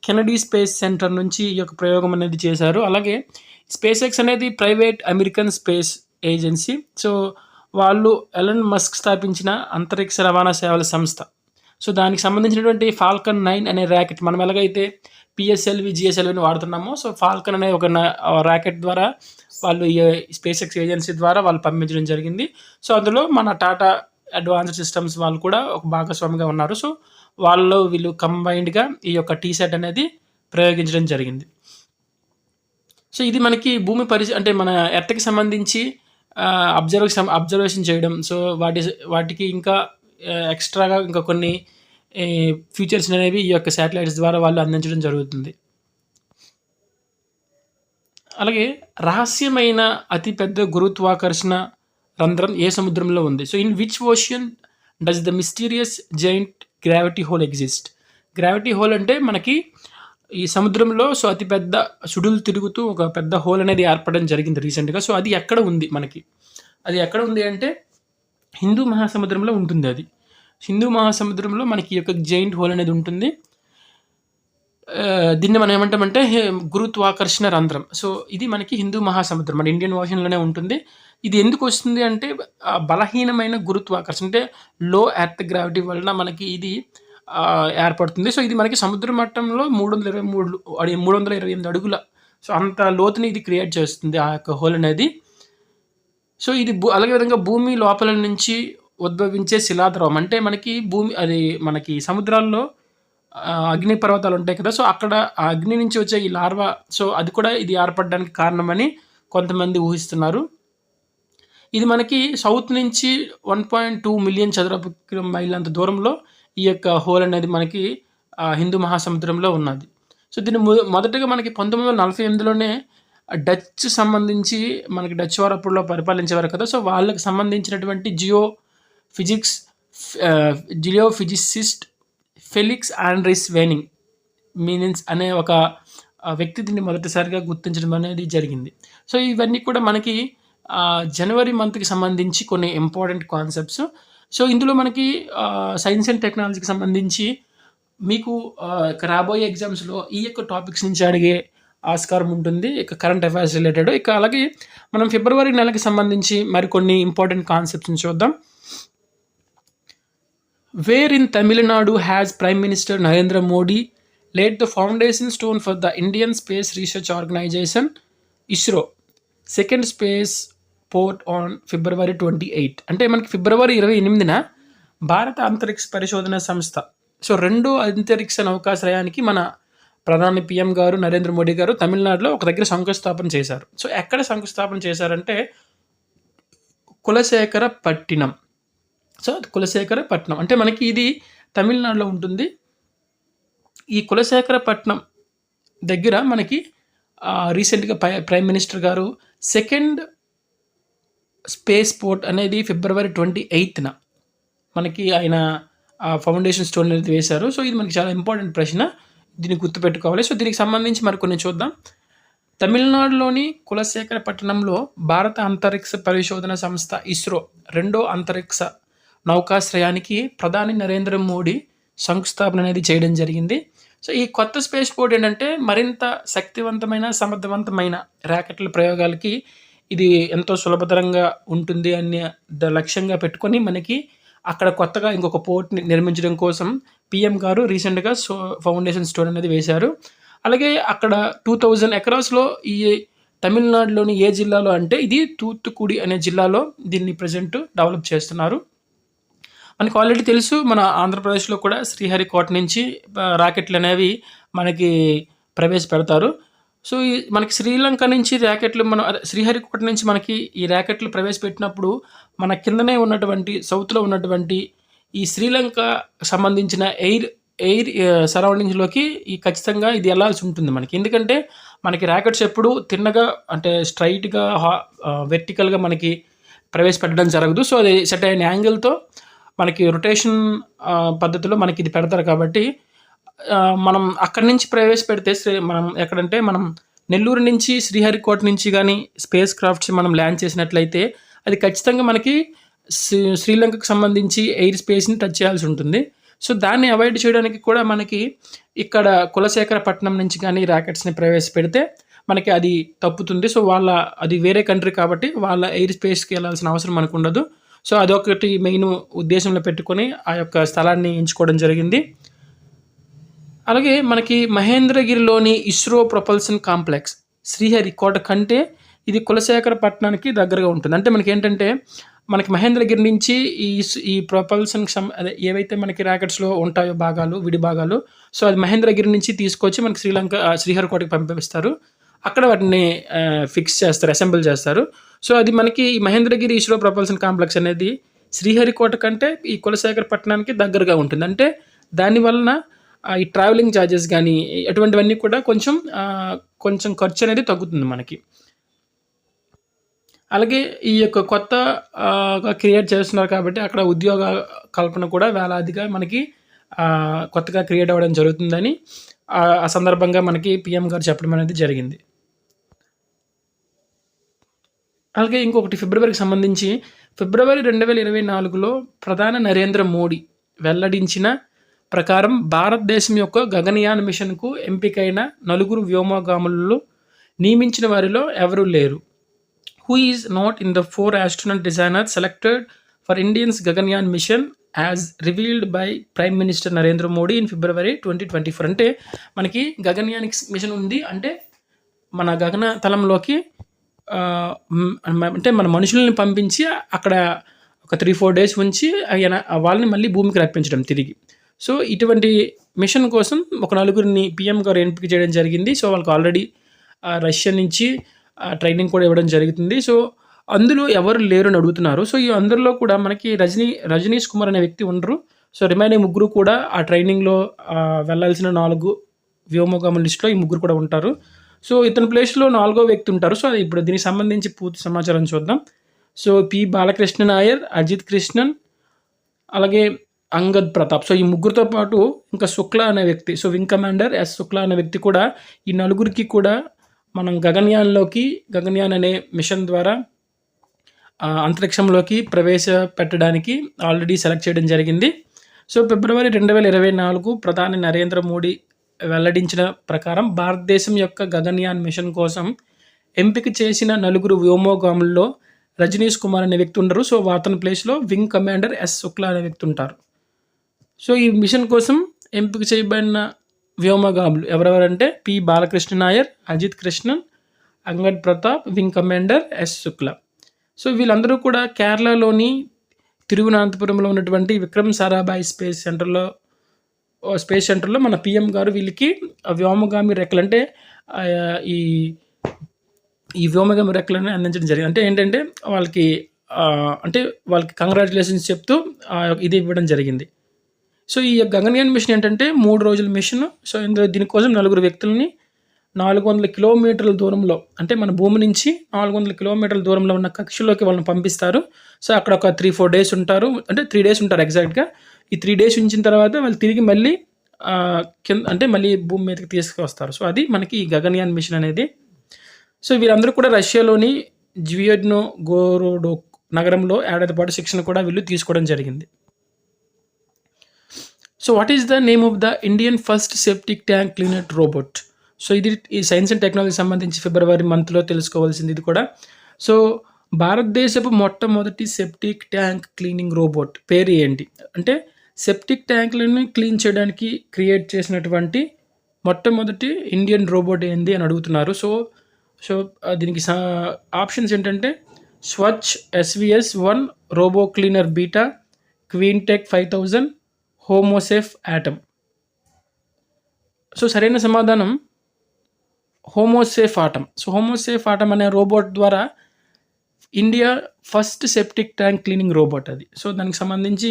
కెనడీ స్పేస్ సెంటర్ నుంచి ఈ యొక్క ప్రయోగం అనేది చేశారు. అలాగే స్పేస్ ఎక్స్ అనేది private American space agency. So వాళ్ళు ఎలన్ మస్క్ స్థాపించిన అంతరిక్ష రవాణా సేవల సంస్థ. సో దానికి సంబంధించినటువంటి ఫాల్కన్ 9 అనే ర్యాకెట్ మనం ఎలాగైతే పిఎస్ఎల్వి, జిఎస్ఎల్విని వాడుతున్నామో, సో ఫాల్కన్ అనే ఒక ర్యాకెట్ ద్వారా వాళ్ళు ఈ స్పేస్ ఎక్స్ ఏజెన్సీ ద్వారా వాళ్ళు పంపించడం జరిగింది. సో అందులో మన టాటా అడ్వాన్స్డ్ సిస్టమ్స్ వాళ్ళు కూడా ఒక భాగస్వామిగా ఉన్నారు. సో వీళ్ళు కంబైన్డ్గా ఈ యొక్క టీసెట్ అనేది ప్రయోగించడం జరిగింది. సో ఇది మనకి భూమి అంటే మన ఎర్త్కి సంబంధించి అబ్జర్వేషన్ చేయడం, సో వాటికి ఇంకా ఎక్స్ట్రాగా ఇంకా కొన్ని ఫీచర్స్ అనేవి ఈ యొక్క శాటిలైట్స్ ద్వారా వాళ్ళు అందించడం జరుగుతుంది. అలాగే రహస్యమైన అతిపెద్ద గురుత్వాకర్షణ రంధ్రం ఏ సముద్రంలో ఉంది? So in which ocean does the mysterious giant gravity whole exist? Gravity whole అంటే మనకి ఈ సముద్రంలో సో అతిపెద్ద సుడులు తిరుగుతూ ఒక పెద్ద హోల్ అనేది ఏర్పడడం జరిగింది రీసెంట్గా. సో అది ఎక్కడ ఉంది మనకి? అది ఎక్కడ ఉంది అంటే హిందూ మహాసముద్రంలో ఉంటుంది. అది హిందూ మహాసముద్రంలో మనకి ఈ యొక్క జైంట్ హోల్ అనేది ఉంటుంది. దీన్ని మనం ఏమంటామంటే గురుత్వాకర్షణ రంధ్రం. సో ఇది మనకి హిందూ మహాసముద్రం, మన ఇండియన్ ఓషన్లోనే ఉంటుంది. ఇది ఎందుకు వస్తుంది అంటే బలహీనమైన గురుత్వాకర్షణ, అంటే లో ఎర్త్ గ్రావిటీ వలన మనకి ఇది ఏర్పడుతుంది. సో ఇది మనకి సముద్ర మట్టంలో 328 అడుగుల, సో అంత లోతుని ఇది క్రియేట్ చేస్తుంది ఆ యొక్క హోల్ అనేది. సో ఇది అలాగే విధంగా భూమి లోపల నుంచి ఉద్భవించే శిలాద్రవం, అంటే మనకి సముద్రాల్లో అగ్ని పర్వతాలు ఉంటాయి కదా, సో అక్కడ ఆ అగ్ని నుంచి వచ్చే ఈ లార్వా, సో అది కూడా ఇది ఏర్పడడానికి కారణమని కొంతమంది ఊహిస్తున్నారు. ఇది మనకి సౌత్ నుంచి 1.2 మిలియన్ చదరపు మైళ్ళ అంత దూరంలో ఈ యొక్క హోల్ అనేది మనకి హిందూ మహాసముద్రంలో ఉన్నది. సో దీన్ని మొదటగా మనకి 1948లోనే డచ్ సంబంధించి మనకి డచ్ వారు అప్పుడులో పరిపాలించేవారు కదా, సో వాళ్ళకి సంబంధించినటువంటి జియోఫిజిసిస్ట్ ఫెలిక్స్ ఆండ్రిస్ వేనింగ్ మీనిన్స్ అనే ఒక వ్యక్తి దీన్ని మొదటిసారిగా గుర్తించడం అనేది జరిగింది. సో ఇవన్నీ కూడా మనకి జనవరి మంత్కి సంబంధించి కొన్ని ఇంపార్టెంట్ కాన్సెప్ట్స్. సో ఇందులో మనకి సైన్స్ అండ్ టెక్నాలజీకి సంబంధించి మీకు రాబోయే ఎగ్జామ్స్లో ఈ యొక్క టాపిక్స్ నుంచి అడిగే ఆస్కారం ఉంటుంది, ఇక కరెంట్ అఫైర్స్ రిలేటెడ్. ఇక అలాగే మనం ఫిబ్రవరి నెలకి సంబంధించి మరికొన్ని ఇంపార్టెంట్ కాన్సెప్ట్స్ని చూద్దాం. Where in Tamil Nadu has prime minister Narendra Modi laid the foundation stone for the Indian Space Research Organization ISRO second space port on February 28. అంటే మనకి ఫిబ్రవరి 28న భారత అంతరిక్ష పరిశోధన సంస్థ, సో రెండో అంతరిక్ష నౌకాశ్రయానికి మన ప్రధాని పిఎం గారు నరేంద్ర మోడీ గారు తమిళనాడులో ఒక దగ్గర శంకుస్థాపన చేశారు. సో ఎక్కడ శంకుస్థాపన చేశారంటే కులశేఖరపట్నం. సో కులశేఖరపట్నం అంటే మనకి ఇది తమిళనాడులో ఉంటుంది. ఈ కులశేఖరపట్నం దగ్గర మనకి రీసెంట్గా ప్రైమ్ మినిస్టర్ గారు సెకండ్ స్పేస్ పోర్ట్ అనేది ఫిబ్రవరి 28న మనకి ఆయన ఫౌండేషన్ స్టోన్ అనేది వేశారు. సో ఇది మనకి చాలా ఇంపార్టెంట్ ప్రశ్న, దీన్ని గుర్తుపెట్టుకోవాలి. సో దీనికి సంబంధించి మరికొన్ని చూద్దాం. తమిళనాడులోని కులశేఖరపట్నంలో భారత అంతరిక్ష పరిశోధన సంస్థ ఇస్రో రెండో అంతరిక్ష నౌకాశ్రయానికి ప్రధాని నరేంద్ర మోడీ శంకుస్థాపన అనేది చేయడం జరిగింది. సో ఈ కొత్త స్పేస్ పోర్ట్ ఏంటంటే మరింత శక్తివంతమైన సమర్థవంతమైన ర్యాకెట్ల ప్రయోగాలకి ఇది ఎంతో సులభతరంగా ఉంటుంది అనే లక్ష్యంగా పెట్టుకొని మనకి అక్కడ కొత్తగా ఇంకొక పోర్ట్ని నిర్మించడం కోసం పిఎం గారు రీసెంట్గా ఫౌండేషన్ స్టోన్ అనేది వేశారు. అలాగే అక్కడ 2000 ఎకరాస్లో ఈ తమిళనాడులోని ఏ జిల్లాలో అంటే ఇది తూత్తుకుడి అనే జిల్లాలో దీన్ని ప్రజెంట్ డెవలప్ చేస్తున్నారు. మనకు ఆల్రెడీ తెలుసు, మన ఆంధ్రప్రదేశ్లో కూడా శ్రీహరికోట నుంచి రాకెట్లు అనేవి మనకి ప్రవేశపెడతారు. సో మనకి శ్రీలంక నుంచి ర్యాకెట్లు శ్రీహరికోట నుంచి మనకి ఈ ర్యాకెట్లు ప్రవేశపెట్టినప్పుడు మన కిందనే ఉన్నటువంటి సౌత్లో ఉన్నటువంటి ఈ శ్రీలంక సంబంధించిన ఎయిర్ సరౌండింగ్స్లోకి ఖచ్చితంగా ఇది వెళ్ళాల్సి ఉంటుంది మనకి. ఎందుకంటే మనకి ర్యాకెట్స్ ఎప్పుడు తిన్నగా అంటే స్ట్రైట్గా వెర్టికల్గా మనకి ప్రవేశపెట్టడం జరగదు. సో అది సెట్ అయిన యాంగిల్తో మనకి రొటేషన్ పద్ధతిలో మనకి ఇది పెడతారు. కాబట్టి మనం అక్కడి నుంచి ప్రవేశపెడితే మనం ఎక్కడంటే మనం నెల్లూరు నుంచి శ్రీహరికోట నుంచి కానీ స్పేస్ క్రాఫ్ట్స్ మనం ల్యాండ్ చేసినట్లయితే అది ఖచ్చితంగా మనకి శ్రీలంకకు సంబంధించి ఎయిర్ స్పేస్ని టచ్ చేయాల్సి ఉంటుంది. సో దాన్ని అవాయిడ్ చేయడానికి కూడా మనకి ఇక్కడ కులశేఖరపట్నం నుంచి కానీ ర్యాకెట్స్ని ప్రవేశపెడితే మనకి అది తప్పుతుంది. సో అది వేరే కంట్రీ కాబట్టి వాళ్ళ ఎయిర్ స్పేస్కి వెళ్ళాల్సిన అవసరం మనకు ఉండదు. సో అదొకటి మెయిన్ ఉద్దేశంలో పెట్టుకొని ఆ యొక్క స్థలాన్ని ఎంచుకోవడం జరిగింది. అలాగే మనకి మహేంద్రగిరిలోని ఇస్రో ప్రొపల్షన్ కాంప్లెక్స్ శ్రీహరికోట కంటే ఇది కులశేఖరపట్నానికి దగ్గరగా ఉంటుంది. అంటే మనకేంటంటే మనకి మహేంద్రగిరి నుంచి ఈ ప్రొపల్షన్ అదే ఏవైతే మనకి ర్యాకెట్స్‌లో ఉంటాయో భాగాలు, విడి భాగాలు, సో అది మహేంద్రగిరి నుంచి తీసుకొచ్చి మనకి శ్రీహరికోటకి పంపిస్తారు. అక్కడ వాటిని ఫిక్స్ చేస్తారు, అసెంబుల్ చేస్తారు. సో అది మనకి ఈ మహేంద్రగిరి ఇస్రో ప్రొపల్షన్ కాంప్లెక్స్ అనేది శ్రీహరికోట కంటే ఈ కులశేఖరపట్నానికి దగ్గరగా ఉంటుంది. అంటే దాని వలన ఈ ట్రావెలింగ్ ఛార్జెస్ గానీ అటువంటివన్నీ కూడా కొంచెం ఖర్చు అనేది తగ్గుతుంది మనకి. అలాగే ఈ యొక్క క్రియేట్ చేస్తున్నారు కాబట్టి అక్కడ ఉద్యోగ కల్పన కూడా వేలాదిగా మనకి కొత్తగా క్రియేట్ అవ్వడం జరుగుతుందని ఆ సందర్భంగా మనకి పీఎం గారు చెప్పడం అనేది జరిగింది. అలాగే ఇంకొకటి ఫిబ్రవరికి సంబంధించి ఫిబ్రవరి 2024లో ప్రధాని నరేంద్ర మోడీ వెల్లడించిన ప్రకారం భారతదేశం యొక్క గగనయాన్ మిషన్కు ఎంపికైన 4 వ్యోమగాములలో నియమించిన వారిలో ఎవరూ లేరు. Who is not in the 4 astronaut designers selected for India's Gaganyaan mission as revealed by Prime Minister Narendra Modi in February 2024. అంటే మనకి గగన్యాన్ మిషన్ ఉంది. అంటే మన గగన తలంలోకి అంటే మన మనుషుల్ని పంపించి అక్కడ ఒక 3-4 డేస్ ఉంచి వాళ్ళని మళ్ళీ భూమికి రప్పించడం తిరిగి. సో ఇటువంటి మిషన్ కోసం ఒక 4 పీఎం గారు ఎంపిక చేయడం జరిగింది. సో వాళ్ళకి ఆల్రెడీ రష్యా నుంచి ట్రైనింగ్ కూడా ఇవ్వడం జరుగుతుంది. సో అందులో ఎవరు లేరు అని అడుగుతున్నారు. సో ఈ అందరిలో కూడా మనకి రజనీష్ కుమార్ అనే వ్యక్తి ఉండరు. సో రిమైనింగ్ 3 కూడా ఆ ట్రైనింగ్లో వెళ్ళాల్సిన 4 వ్యోమగాముల లిస్టులో ఈ 3 కూడా ఉంటారు. సో ఇతని ప్లేస్లో 4వ వ్యక్తి ఉంటారు. సో ఇప్పుడు దీనికి సంబంధించి పూర్తి సమాచారం చూద్దాం. సో పి బాలకృష్ణ నాయర్, అజిత్ కృష్ణన్, అలాగే అంగద్ ప్రతాప్. సో ఈ 3తో పాటు ఇంకా శుక్లా అనే వ్యక్తి, so wing commander S Shukla అనే వ్యక్తి కూడా ఈ 4కి కూడా మనం గగన్యాన్ అనే మిషన్ ద్వారా అంతరిక్షంలోకి ప్రవేశపెట్టడానికి ఆల్రెడీ సెలెక్ట్ చేయడం జరిగింది. సో ఫిబ్రవరి 2024 ప్రధాని నరేంద్ర మోడీ వెల్లడించిన ప్రకారం భారతదేశం యొక్క గగన్యాన్ మిషన్ కోసం ఎంపిక చేసిన 4 వ్యోమగాముల్లో రజనీష్ కుమార్ అనే వ్యక్తి ఉండరు. సో అతని ప్లేస్లో వింగ్ కమాండర్ ఎస్ శుక్లా అనే వ్యక్తి ఉంటారు. సో ఈ మిషన్ కోసం ఎంపిక చేయబడిన వ్యోమగాములు ఎవరెవరంటే P Balakrishna Nair, Ajit Krishnan, Angad Pratap, wing commander S Shukla. So వీళ్ళందరూ కూడా కేరళలోని తిరువనంతపురంలో ఉన్నటువంటి విక్రమ్ సారాభాయ్ స్పేస్ సెంటర్లో మన పిఎం గారు వీళ్ళకి వ్యోమగామి రెక్కలు అంటే ఈ వ్యోమగామి రెక్కలను అందించడం జరిగింది. అంటే ఏంటంటే వాళ్ళకి కంగ్రాచులేషన్స్ చెప్తూ ఇది ఇవ్వడం జరిగింది. సో ఈ గగన్యాన్ మిషన్ ఏంటంటే 3 రోజుల మిషన్. సో దీనికోసం 4 వ్యక్తులని 400 కిలోమీటర్ల దూరంలో, అంటే మన భూమి నుంచి 400 కిలోమీటర్ల దూరంలో ఉన్న కక్షలోకి వాళ్ళని పంపిస్తారు. సో అక్కడ ఒక 3-4 డేస్ ఉంటారు, అంటే 3 డేస్ ఉంటారు ఎగ్జాక్ట్గా. ఈ 3 డేస్ ఉంచిన తర్వాత వాళ్ళు తిరిగి మళ్ళీ మళ్ళీ భూమి మీదకి తీసుకువస్తారు. సో అది మనకి ఈ గగన్యాన్ మిషన్ అనేది. సో వీరందరూ కూడా రష్యాలోని జ్వియడ్నోగోరోడోక్ నగరంలో ఏడాది పాటు శిక్షణ కూడా వీళ్ళు తీసుకోవడం జరిగింది. So what is the name of the Indian first septic tank cleaner robot? So ఇది ఈ సైన్స్ అండ్ టెక్నాలజీ సంబంధించి ఫిబ్రవరి మంత్లో తెలుసుకోవాల్సింది ఇది కూడా. సో భారతదేశపు మొట్టమొదటి సెప్టిక్ ట్యాంక్ క్లీనింగ్ రోబోట్ పేరు ఏంటి అంటే, సెప్టిక్ ట్యాంక్లను క్లీన్ చేయడానికి క్రియేట్ చేసినటువంటి మొట్టమొదటి ఇండియన్ రోబోట్ ఏంది అని అడుగుతున్నారు. సో దీనికి ఆప్షన్స్ ఏంటంటే Swachh SVS-1, robo cleaner beta, Queentech 5000, Homosafe Atom. So సరైన సమాధానం Homosafe Atom. So Homosafe Atom అనే రోబోట్ ద్వారా India first septic tank cleaning robot అది. సో దానికి సంబంధించి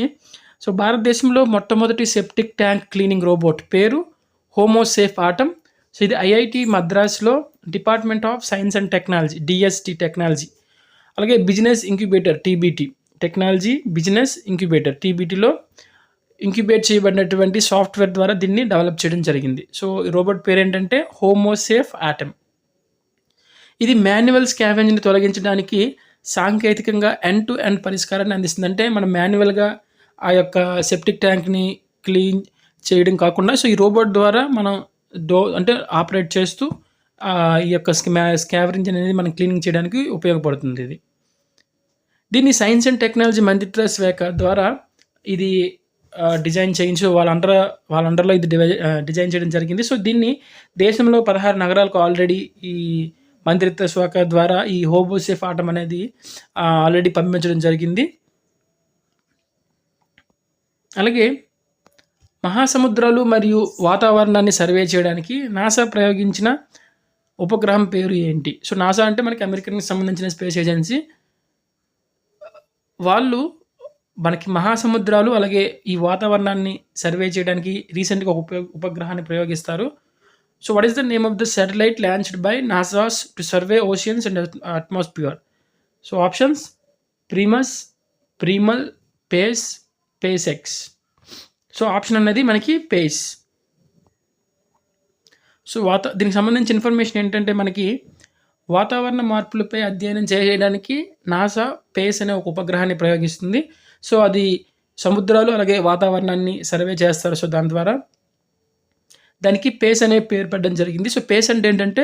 సో భారతదేశంలో మొట్టమొదటి సెప్టిక్ ట్యాంక్ క్లీనింగ్ రోబోట్ పేరు హోమోసేఫ్ ఆటమ్. సో ఇది IIT మద్రాస్లో department of science and technology DST technology, అలాగే business incubator TBT technology, business incubator TBTలో ఇంక్యుబేట్ చేయబడినటువంటి సాఫ్ట్వేర్ ద్వారా దీన్ని డెవలప్ చేయడం జరిగింది. సో ఈ రోబోట్ పేరు ఏంటంటే హోమోసేఫ్ ఆటమ్. ఇది మాన్యువల్ స్కావెంజ్ని తొలగించడానికి సాంకేతికంగా ఎండ్ టు ఎండ్ పరిష్కారాన్ని అందిస్తుంది. అంటే మనం మాన్యువల్గా ఆ యొక్క సెప్టిక్ ట్యాంక్ని క్లీన్ చేయడం కాకుండా సో ఈ రోబోట్ ద్వారా మనం ఆపరేట్ చేస్తూ ఈ యొక్క స్కావెంజ్ అనేది మనం క్లీనింగ్ చేయడానికి ఉపయోగపడుతుంది ఇది. దీన్ని సైన్స్ అండ్ టెక్నాలజీ మంత్రిత్వ శాఖ ద్వారా ఇది డిజైన్ చేయించి వాళ్ళ అండర్లో ఇది డిజైన్ చేయడం జరిగింది. సో దీన్ని దేశంలో 16 నగరాలకు ఆల్రెడీ ఈ మంత్రిత్వ శాఖ ద్వారా ఈ హోబోసేఫ్ ఆటం అనేది ఆల్రెడీ పంపించడం జరిగింది. అలాగే మహాసముద్రాలు మరియు వాతావరణాన్ని సర్వే చేయడానికి నాసా ప్రయోగించిన ఉపగ్రహం పేరు ఏంటి? సో నాసా అంటే మనకి అమెరికన్కి సంబంధించిన స్పేస్ ఏజెన్సీ. వాళ్ళు మనకి మహాసముద్రాలు అలాగే ఈ వాతావరణాన్ని సర్వే చేయడానికి రీసెంట్గా ఒక ఉపగ్రహాన్ని ప్రయోగిస్తారు. So what is the name of the satellite launched by NASA's to survey oceans and atmosphere? So options Primus, Primal, PACE, Pacex. So option అనేది మనకి పేస్. సో దీనికి సంబంధించిన ఇన్ఫర్మేషన్ ఏంటంటే మనకి వాతావరణ మార్పులపై అధ్యయనం చేయడానికి నాసా పేస్ అనే ఒక ఉపగ్రహాన్ని ప్రయోగిస్తుంది. సో అది సముద్రాలు అలాగే వాతావరణాన్ని సర్వే చేస్తారు. సో దాని ద్వారా దానికి పేస్ అనే పేరు పెట్టడం జరిగింది. సో పేస్ అంటే ఏంటంటే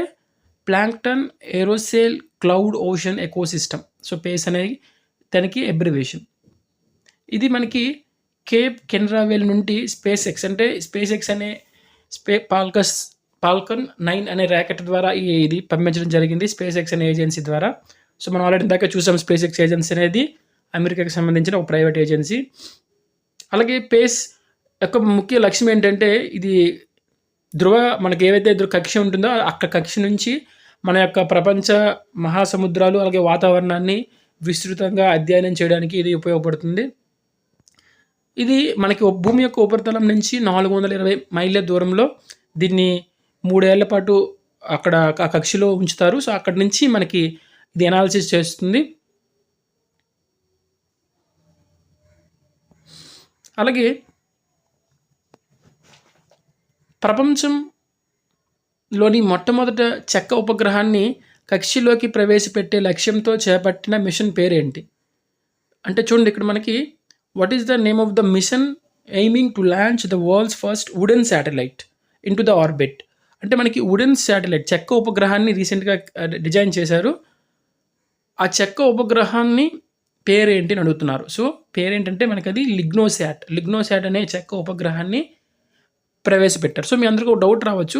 plankton aerosol cloud ocean ecosystem. So PACE అనేది దానికి అబ్రివేషన్. ఇది మనకి కేప్ కెనరావెల్ నుండి స్పేస్ ఎక్స్ అనే ఫాల్కన్ 9 అనే ర్యాకెట్ ద్వారా ఇది పంపించడం జరిగింది స్పేస్ ఎక్స్ అనే ఏజెన్సీ ద్వారా. సో మనం ఆల్రెడీ ఇందాక చూసాం స్పేస్ ఎక్స్ ఏజెన్సీ అనేది అమెరికాకి సంబంధించిన ఒక ప్రైవేట్ ఏజెన్సీ. అలాగే పేస్ యొక్క ముఖ్య లక్ష్యం ఏంటంటే ఇది మనకి ఏవైతే కక్ష ఉంటుందో అక్కడ కక్ష నుంచి మన యొక్క ప్రపంచ మహాసముద్రాలు అలాగే వాతావరణాన్ని విస్తృతంగా అధ్యయనం చేయడానికి ఇది ఉపయోగపడుతుంది. ఇది మనకి భూమి యొక్క ఉపరితలం నుంచి 420 మైళ్ళ దూరంలో దీన్ని 3 ఏళ్ల పాటు అక్కడ ఆ కక్షలో ఉంచుతారు. సో అక్కడి నుంచి మనకి ఇది అనాలిసిస్ చేస్తుంది. అలాగే ప్రపంచంలోని మొట్టమొదట చెక్క ఉపగ్రహాన్ని కక్షలోకి ప్రవేశపెట్టే లక్ష్యంతో చేపట్టిన మిషన్ పేరేంటి? అంటే చూడండి ఇక్కడ మనకి what is the name of the mission aiming to launch the world's first wooden satellite in to the orbit. అంటే మనకి వుడెన్ శాటిలైట్ చెక్క ఉపగ్రహాన్ని రీసెంట్గా డిజైన్ చేశారు. ఆ చెక్క ఉపగ్రహాన్ని పేరేంటి అని అడుగుతున్నారు. సో పేరేంటంటే మనకి అది లిగ్నోశాట్ అనే చెక్క ఉపగ్రహాన్ని ప్రవేశపెట్టారు. సో మీ అందరికీ ఒక డౌట్ రావచ్చు,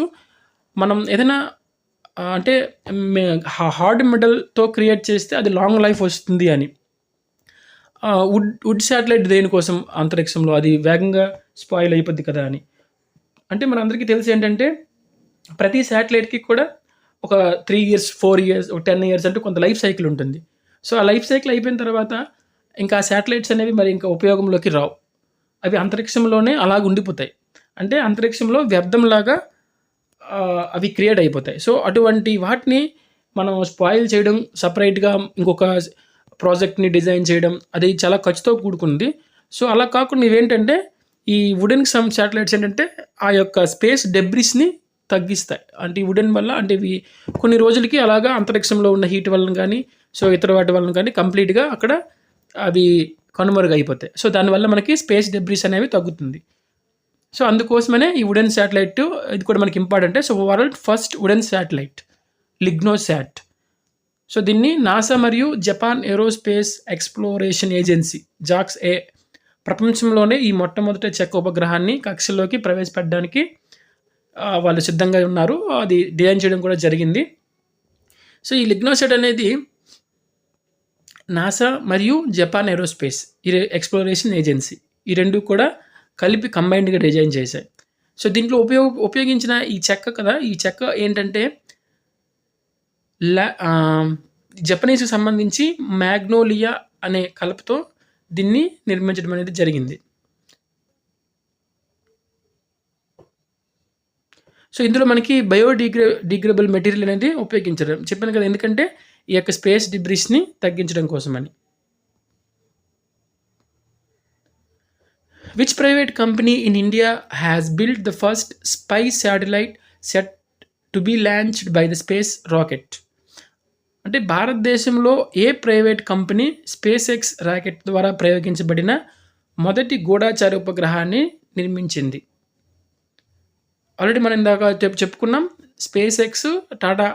మనం ఏదైనా అంటే హార్డ్ మెటల్తో క్రియేట్ చేస్తే అది లాంగ్ లైఫ్ వస్తుంది అని. వుడ్ శాటిలైట్ దేనికోసం అంతరిక్షంలో అది వేగంగా స్పాయిల్ అయిపోద్ది కదా అని. అంటే మన అందరికీ తెలిసి ఏంటంటే ప్రతి శాటిలైట్కి కూడా ఒక 3 years 4 years 10 years అంటే కొంత లైఫ్ సైకిల్ ఉంటుంది. సో ఆ లైఫ్ సైకిల్ అయిపోయిన తర్వాత ఇంకా ఆ శాటిలైట్స్ అనేవి మరి ఇంకా ఉపయోగంలోకి రావు. అవి అంతరిక్షంలోనే అలాగ ఉండిపోతాయి. అంటే అంతరిక్షంలో వ్యర్థంలాగా అవి క్రియేట్ అయిపోతాయి. సో అటువంటి వాటిని మనం స్పాయిల్ చేయడం, సపరేట్గా ఇంకొక ప్రాజెక్ట్ని డిజైన్ చేయడం అది చాలా ఖర్చుతో కూడుకుంది. సో అలా కాకుండా ఇవేంటంటే ఈ వుడెన్ శాటిలైట్స్ ఏంటంటే ఆ యొక్క స్పేస్ డెబ్రిస్ని తగ్గిస్తాయి. అంటే ఈ వుడెన్ వల్ల అంటే ఇవి కొన్ని రోజులకి అలాగా అంతరిక్షంలో ఉన్న హీట్ వలన కానీ సో ఇతర వాటి వలన కానీ కంప్లీట్గా అక్కడ అవి కనుమరుగైపోతాయి. సో దానివల్ల మనకి స్పేస్ డెబ్రిస్ అనేవి తగ్గుతుంది. సో అందుకోసమనే ఈ వుడెన్ శాటిలైట్ ఇది కూడా మనకి ఇంపార్టెంటే. So world first wooden satellite LignoSat. So దీన్ని నాసా మరియు Japan Aerospace Exploration Agency JAXA ప్రపంచంలోనే ఈ మొట్టమొదటి చెక్క ఉపగ్రహాన్ని కక్షలోకి ప్రవేశపెట్టడానికి వాళ్ళు సిద్ధంగా ఉన్నారు. అది డిజైన్ చేయడం కూడా జరిగింది. సో ఈ లిగ్నోశాట్ అనేది నాసా మరియు జపాన్ ఏరోస్పేస్ ఎక్స్ప్లోరేషన్ ఏజెన్సీ ఈ రెండు కూడా కలిపి కంబైన్డ్గా డిజైన్ చేశాయి. సో దీంట్లో ఉపయోగించిన ఈ చెక్క ఏంటంటే జపనీస్కి సంబంధించి మ్యాగ్నోలియా అనే కలపతో దీన్ని నిర్మించడం అనేది జరిగింది. సో ఇందులో మనకి డిగ్రేడబుల్ మెటీరియల్ అనేది ఉపయోగించడం చెప్పాను కదా, ఎందుకంటే ఈ యొక్క స్పేస్ డిబ్రిస్ని తగ్గించడం కోసమని. Which private company in India has built the first spy satellite set to be launched by the space rocket? అంటే భారతదేశంలో ఏ private company SpaceX rocket ద్వారా ప్రయోగించబడిన మొదటి గూఢచారి ఉపగ్రహాన్ని నిర్మించింది? ఆల్రెడీ మనం ఇందాక చెప్పుకున్నాం space X, Tata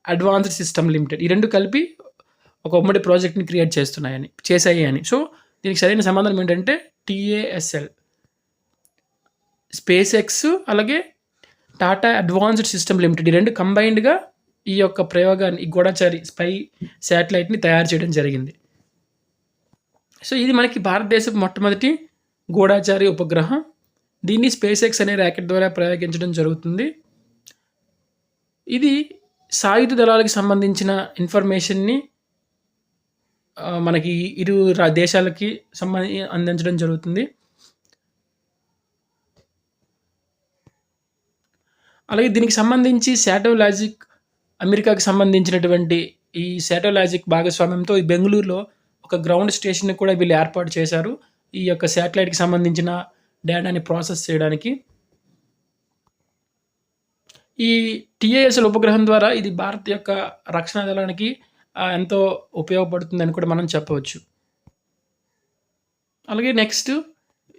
advanced system limited ఈ రెండు కలిపి ఒక ఉమ్మడి ప్రాజెక్ట్ని క్రియేట్ చేశాయి అని. సో దీనికి సరైన సమాధానం ఏంటంటే TASL. స్పేస్ ఎక్స్ అలాగే టాటా అడ్వాన్స్డ్ సిస్టమ్ లిమిటెడ్ ఈ రెండు కంబైన్డ్గా ఈ యొక్క ప్రయోగాన్ని, ఈ గూఢచారి స్పై శాటిలైట్ని తయారు చేయడం జరిగింది. సో ఇది మనకి భారతదేశపు మొట్టమొదటి గూఢచారి ఉపగ్రహం. దీన్ని స్పేస్ ఎక్స్ అనే ర్యాకెట్ ద్వారా ప్రయోగించడం జరుగుతుంది. ఇది సాయుధ దళాలకు సంబంధించిన ఇన్ఫర్మేషన్ని మనకి ఇరు దేశాలకి అందించడం జరుగుతుంది. అలాగే దీనికి సంబంధించి శాటోలాజిక్, అమెరికాకి సంబంధించినటువంటి ఈ శాటోలాజిక్ భాగస్వామ్యంతో ఈ బెంగళూరులో ఒక గ్రౌండ్ స్టేషన్ కూడా వీళ్ళు ఏర్పాటు చేశారు ఈ యొక్క శాటిలైట్కి సంబంధించిన డేటాని ప్రాసెస్ చేయడానికి. ఈ TASL ఉపగ్రహం ద్వారా ఇది భారత్ యొక్క రక్షణ దళానికి ఎంతో ఉపయోగపడుతుందని కూడా మనం చెప్పవచ్చు. అలాగే నెక్స్ట్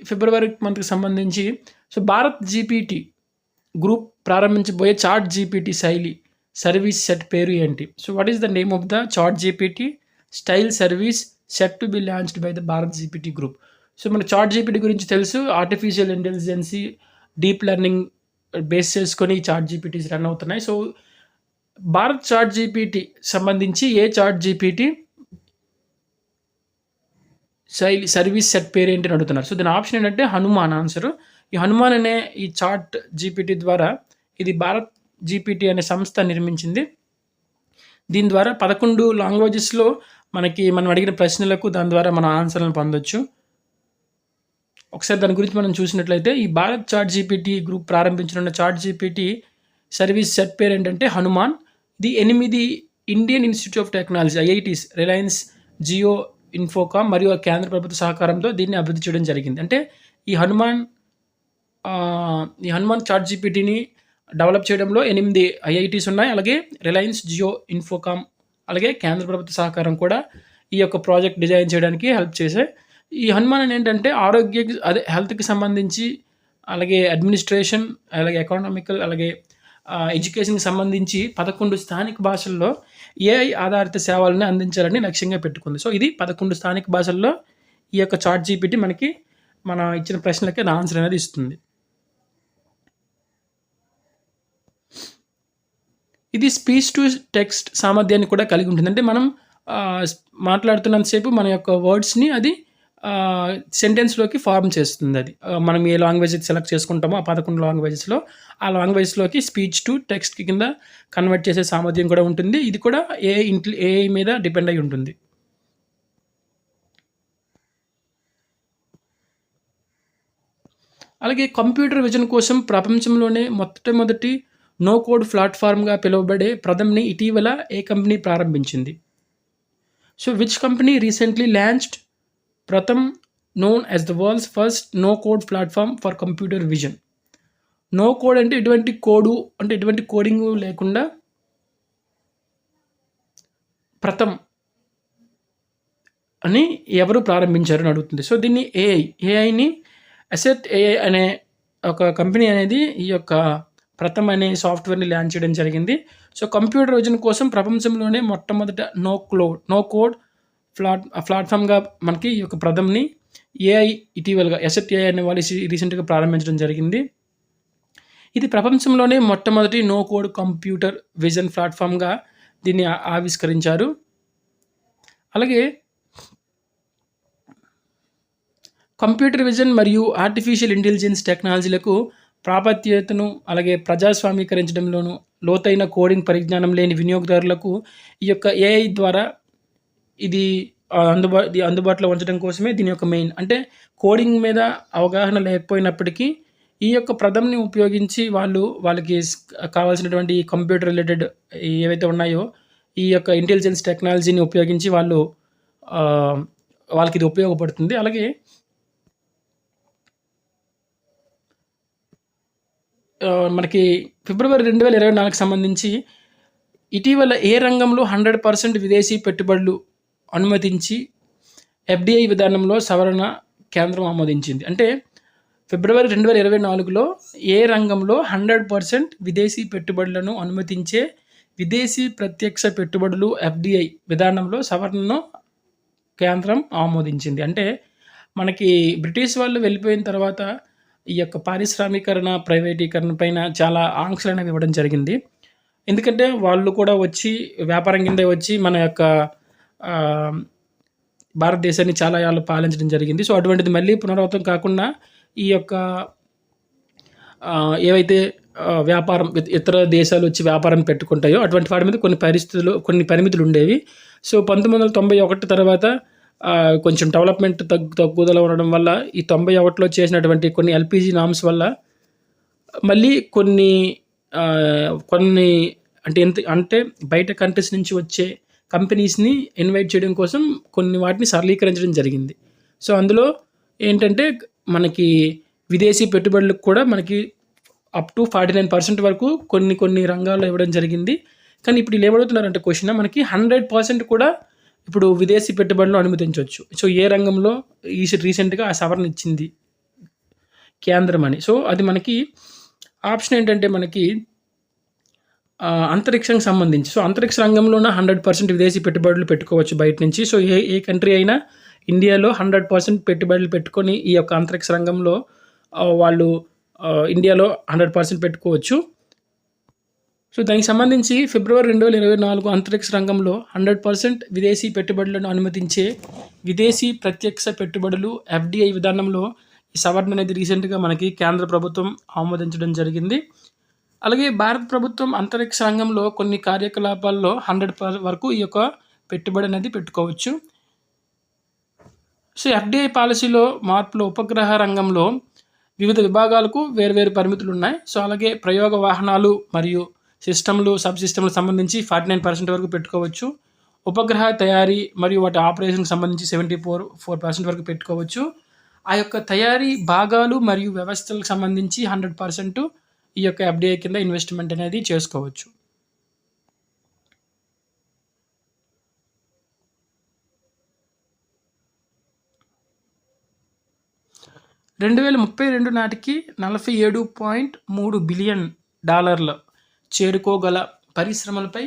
ఫిబ్రవరి మంత్కి సంబంధించి భారత్ GPT గ్రూప్ ప్రారంభించబోయే చాట్ GPT శైలి సర్వీస్ సెట్ పేరు ఏంటి? What is the name of the chat GPT style service set to be launched by the Bharat GPT group. మన చాట్ GPT గురించి తెలుసు. Artificial intelligence, deep learning base చేసుకొని chat GPTs run అవుతున్నాయి. Bharat chat GPT సంబంధించి ఏ chat GPT శైలి service set పేరు ఏంటి అని అడుగుతున్నారు. దీని ఆప్షన్ ఏంటంటే హనుమాన్ ఆన్సర్. ఈ హనుమాన్ అనే ఈ చాట్ GPT ద్వారా ఇది భారత్ GPT అనే సంస్థ నిర్మించింది. దీని ద్వారా 11 లాంగ్వేజెస్లో మనం అడిగిన ప్రశ్నలకు దాని ద్వారా మన ఆన్సర్లను పొందొచ్చు. ఒకసారి దాని గురించి మనం చూసినట్లయితే ఈ భారత్ చాట్ GPT గ్రూప్ ప్రారంభించనున్న చాట్ GPT సర్వీస్ సెట్ పేరు ఏంటంటే హనుమాన్. ఇది 8 Indian institute of Technology IITs, Reliance Jio Infocomm మరియు కేంద్ర ప్రభుత్వ సహకారంతో దీన్ని అభివృద్ధి చేయడం జరిగింది. అంటే ఈ హనుమాన్ చాట్ GPTని డెవలప్ చేయడంలో 8 IITs ఉన్నాయి. అలాగే రిలయన్స్ జియో ఇన్ఫోకామ్ అలాగే కేంద్ర ప్రభుత్వ సహకారం కూడా ఈ యొక్క ప్రాజెక్ట్ డిజైన్ చేయడానికి హెల్ప్ చేశాయి. ఈ హనుమాన్ అని ఏంటంటే హెల్త్కి సంబంధించి, అలాగే అడ్మినిస్ట్రేషన్, అలాగే ఎకనామికల్, అలాగే ఎడ్యుకేషన్కి సంబంధించి 11 స్థానిక భాషల్లో AI ఆధారిత సేవలను అందించాలని లక్ష్యంగా పెట్టుకుంది. ఇది 11 స్థానిక భాషల్లో ఈ యొక్క చాట్ GPT మనకి మన ఇచ్చిన ప్రశ్నలకి ఆన్సర్ అనేది ఇస్తుంది. ఇది స్పీచ్ టు టెక్స్ట్ సామర్థ్యాన్ని కూడా కలిగి ఉంటుంది. అంటే మనం మాట్లాడుతున్నంతసేపు మన యొక్క వర్డ్స్ని అది సెంటెన్స్లోకి ఫార్మ్ చేస్తుంది. అది మనం ఏ లాంగ్వేజ్ అయితే సెలెక్ట్ చేసుకుంటామో ఆ 11 లాంగ్వేజెస్లో ఆ లాంగ్వేజ్లోకి స్పీచ్ టు టెక్స్ట్ కింద కన్వర్ట్ చేసే సామర్థ్యం కూడా ఉంటుంది. ఇది కూడా AI మీద డిపెండ్ అయి ఉంటుంది. అలాగే కంప్యూటర్ విజన్ కోసం ప్రపంచంలోనే మొట్టమొదటి నో కోడ్ ప్లాట్ఫామ్గా పిలువబడే ప్రథమ్ని ఇటీవల ఏ కంపెనీ ప్రారంభించింది? Which company recently launched Pratham known as the world's first no code platform for computer vision? No code అంటే ఎటువంటి కోడింగ్ లేకుండా ప్రథమ్ అని ఎవరు ప్రారంభించారు అని అడుగుతుంది. దీన్ని ఏఐని అసెట్ AI అనే ఒక కంపెనీ అనేది ఈ యొక్క ప్రథమ్ అనే సాఫ్ట్వేర్ని లాంచ్ చేయడం జరిగింది. కంప్యూటర్ విజన్ కోసం ప్రపంచంలోనే మొట్టమొదట నో కోడ్ ప్లాట్ఫామ్గా మనకి ఈ యొక్క ప్రథమ్ని AI ఇటీవలగా అసెట్ AI అనే వాళ్ళు రీసెంట్గా ప్రారంభించడం జరిగింది. ఇది ప్రపంచంలోనే మొట్టమొదటి నో కోడ్ కంప్యూటర్ విజన్ ప్లాట్ఫామ్గా దీన్ని ఆవిష్కరించారు. అలాగే కంప్యూటర్ విజన్ మరియు ఆర్టిఫిషియల్ ఇంటెలిజెన్స్ టెక్నాలజీలకు ప్రాప్యతను అలాగే ప్రజాస్వామీకరించడంలోనూ లోతైన కోడింగ్ పరిజ్ఞానం లేని వినియోగదారులకు ఈ యొక్క AI ద్వారా ఇది అందుబాటులో ఉంచడం కోసమే దీని యొక్క మెయిన్. అంటే కోడింగ్ మీద అవగాహన లేకపోయినప్పటికీ ఈ యొక్క ప్రథమ్ని ఉపయోగించి వాళ్ళకి కావాల్సినటువంటి కంప్యూటర్ రిలేటెడ్ ఏవైతే ఉన్నాయో ఈ యొక్క ఇంటెలిజెన్స్ టెక్నాలజీని ఉపయోగించి వాళ్ళకి ఇది ఉపయోగపడుతుంది. అలాగే మనకి ఫిబ్రవరి 2024 సంబంధించి ఇటీవల ఏ రంగంలో 100% విదేశీ పెట్టుబడులు అనుమతించి FDI విధానంలో సవరణ కేంద్రం ఆమోదించింది? అంటే ఫిబ్రవరి 2024లో ఏ రంగంలో 100% విదేశీ పెట్టుబడులను అనుమతించే విదేశీ ప్రత్యక్ష పెట్టుబడులు ఎఫ్డిఐ విధానంలో సవరణను కేంద్రం ఆమోదించింది. అంటే మనకి బ్రిటిష్ వాళ్ళు వెళ్ళిపోయిన తర్వాత ఈ యొక్క పారిశ్రామీకరణ, ప్రైవేటీకరణ పైన చాలా ఆంక్షలనేవి ఇవ్వడం జరిగింది. ఎందుకంటే వాళ్ళు కూడా వచ్చి వ్యాపారం కిందే వచ్చి మన యొక్క ఆహ్, భారతదేశాన్ని చాలా ఏళ్ళు పాలించడం జరిగింది. సో, అటువంటిది మళ్ళీ పునరావృతం కాకుండా ఈ యొక్క ఏవైతే వ్యాపారం ఇతర దేశాలు వచ్చి వ్యాపారం పెట్టుకుంటాయో అటువంటి వాటి మీద కొన్ని పరిమితులు ఉండేవి. సో, 1991 తర్వాత కొంచెం డెవలప్‌మెంట్ తగ్గుదల ఉండడం వల్ల ఈ 91లో చేసినటువంటి కొన్ని ఎల్‌పీజీ నార్మ్స్ వల్ల మళ్ళీ కొన్ని అంటే బయట కంట్రీస్ నుంచి వచ్చే కంపెనీస్‌ని ఇన్వైట్ చేయడం కోసం కొన్ని వాటిని సరళీకరించడం జరిగింది. సో, అందులో ఏంటంటే మనకి విదేశీ పెట్టుబడులకు కూడా మనకి అప్ టు 49% వరకు కొన్ని రంగాల్లో ఇవ్వడం జరిగింది. కానీ ఇప్పుడు వీళ్ళు ఏమడుగుతున్నారంటే క్వెషన్ మనకి 100% కూడా ఇప్పుడు విదేశీ పెట్టుబడులను అనుమతించొచ్చు. సో, ఏ రంగంలో రీసెంట్‌గా ఆ సవరణ ఇచ్చింది కేంద్రం అని. సో, అది మనకి ఆప్షన్ ఏంటంటే మనకి అంతరిక్షానికి సంబంధించి. సో, అంతరిక్ష రంగంలోన 100% విదేశీ పెట్టుబడులు పెట్టుకోవచ్చు బయట నుంచి. సో, ఏ కంట్రీ అయినా ఇండియాలో 100% పెట్టుబడులు పెట్టుకొని ఈ యొక్క అంతరిక్ష రంగంలో వాళ్ళు ఇండియాలో 100% పెట్టుకోవచ్చు. సో, దానికి సంబంధించి ఫిబ్రవరి 2024 అంతరిక్ష రంగంలో 100% విదేశీ పెట్టుబడులను అనుమతించే విదేశీ ప్రత్యక్ష పెట్టుబడులు ఎఫ్డిఐ విధానంలో ఈ సవరణ అనేది రీసెంట్‌గా మనకి కేంద్ర ప్రభుత్వం ఆమోదించడం జరిగింది. అలాగే భారత ప్రభుత్వం అంతరిక్ష రంగంలో కొన్ని కార్యకలాపాల్లో 100% వరకు ఈ యొక్క పెట్టుబడి అనేది పెట్టుకోవచ్చు. సో, ఎఫ్డిఐ పాలసీలో మార్పులు ఉపగ్రహ రంగంలో వివిధ విభాగాలకు వేర్వేరు పరిమితులు ఉన్నాయి. సో, అలాగే ప్రయోగ వాహనాలు మరియు సబ్ సిస్టమ్‌లకు సంబంధించి 49% వరకు పెట్టుకోవచ్చు. ఉపగ్రహ తయారీ మరియు వాటి ఆపరేషన్‌కి సంబంధించి 74% వరకు పెట్టుకోవచ్చు. ఆ యొక్క తయారీ భాగాలు మరియు వ్యవస్థలకు సంబంధించి 100% ఈ యొక్క ఎఫ్డిఐ కింద ఇన్వెస్ట్‌మెంట్ అనేది చేసుకోవచ్చు. $2032 నాటికి $47.3 బిలియన్ చేరుకోగల పరిశ్రమలపై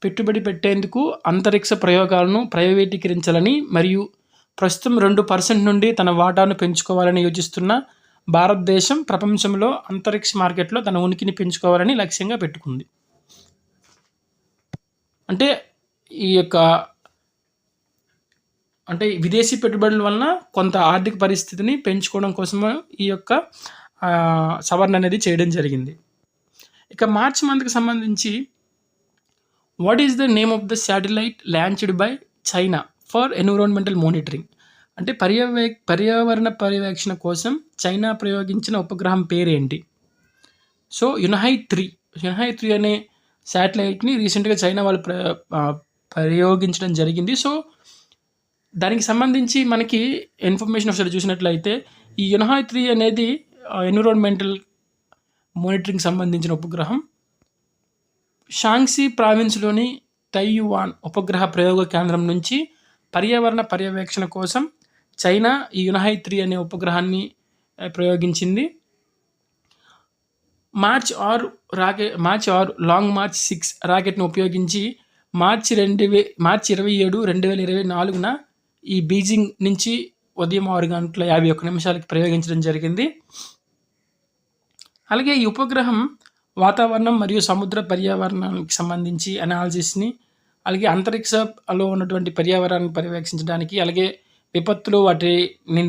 పెట్టుబడి పెట్టేందుకు అంతరిక్ష ప్రయోగాలను ప్రైవేటీకరించాలని మరియు ప్రస్తుతం 2% నుండి తన వాటాను పెంచుకోవాలని యోచిస్తున్న భారతదేశం ప్రపంచంలో అంతరిక్ష మార్కెట్లో తన ఉనికిని పెంచుకోవాలని లక్ష్యంగా పెట్టుకుంది. అంటే ఈ యొక్క విదేశీ పెట్టుబడుల వలన కొంత ఆర్థిక పరిస్థితిని పెంచుకోవడం కోసము ఈ యొక్క సవరణ అనేది చేయడం జరిగింది. ఇక మార్చ్ మంత్కి సంబంధించి what is the name of the satellite launched by China for environmental monitoring. అంటే పర్యావరణ పర్యవేక్షణ కోసం చైనా ప్రయోగించిన ఉపగ్రహం పేరేంటి? సో, యున్హై 3 అనే శాటిలైట్ని రీసెంట్గా చైనా వాళ్ళు ప్రయోగించడం జరిగింది. సో, దానికి సంబంధించి మనకి ఇన్ఫర్మేషన్ ఒకసారి చూసినట్లయితే ఈ యున్హై 3 అనేది ఎన్విరాన్మెంటల్ మానిటరింగ్ సంబంధించిన ఉపగ్రహం. షాంగ్సీ ప్రావిన్స్లోని తైయువాన్ ఉపగ్రహ ప్రయోగ కేంద్రం నుంచి పర్యావరణ పర్యవేక్షణ కోసం చైనా ఈ యున్హై 3 అనే ఉపగ్రహాన్ని ప్రయోగించింది. మార్చ్ 6 లాంగ్ మార్చ్ 6 రాకెట్ను ఉపయోగించి మార్చి 27, 2024న ఈ బీజింగ్ నుంచి ఉదయం 6:51 ప్రయోగించడం జరిగింది. అలాగే ఈ ఉపగ్రహం వాతావరణం మరియు సముద్ర పర్యావరణానికి సంబంధించి అనాలిసిస్ని, అలాగే అంతరిక్షంలో ఉన్నటువంటి పర్యావరణాన్ని పర్యవేక్షించడానికి, అలాగే విపత్తులు వాటిని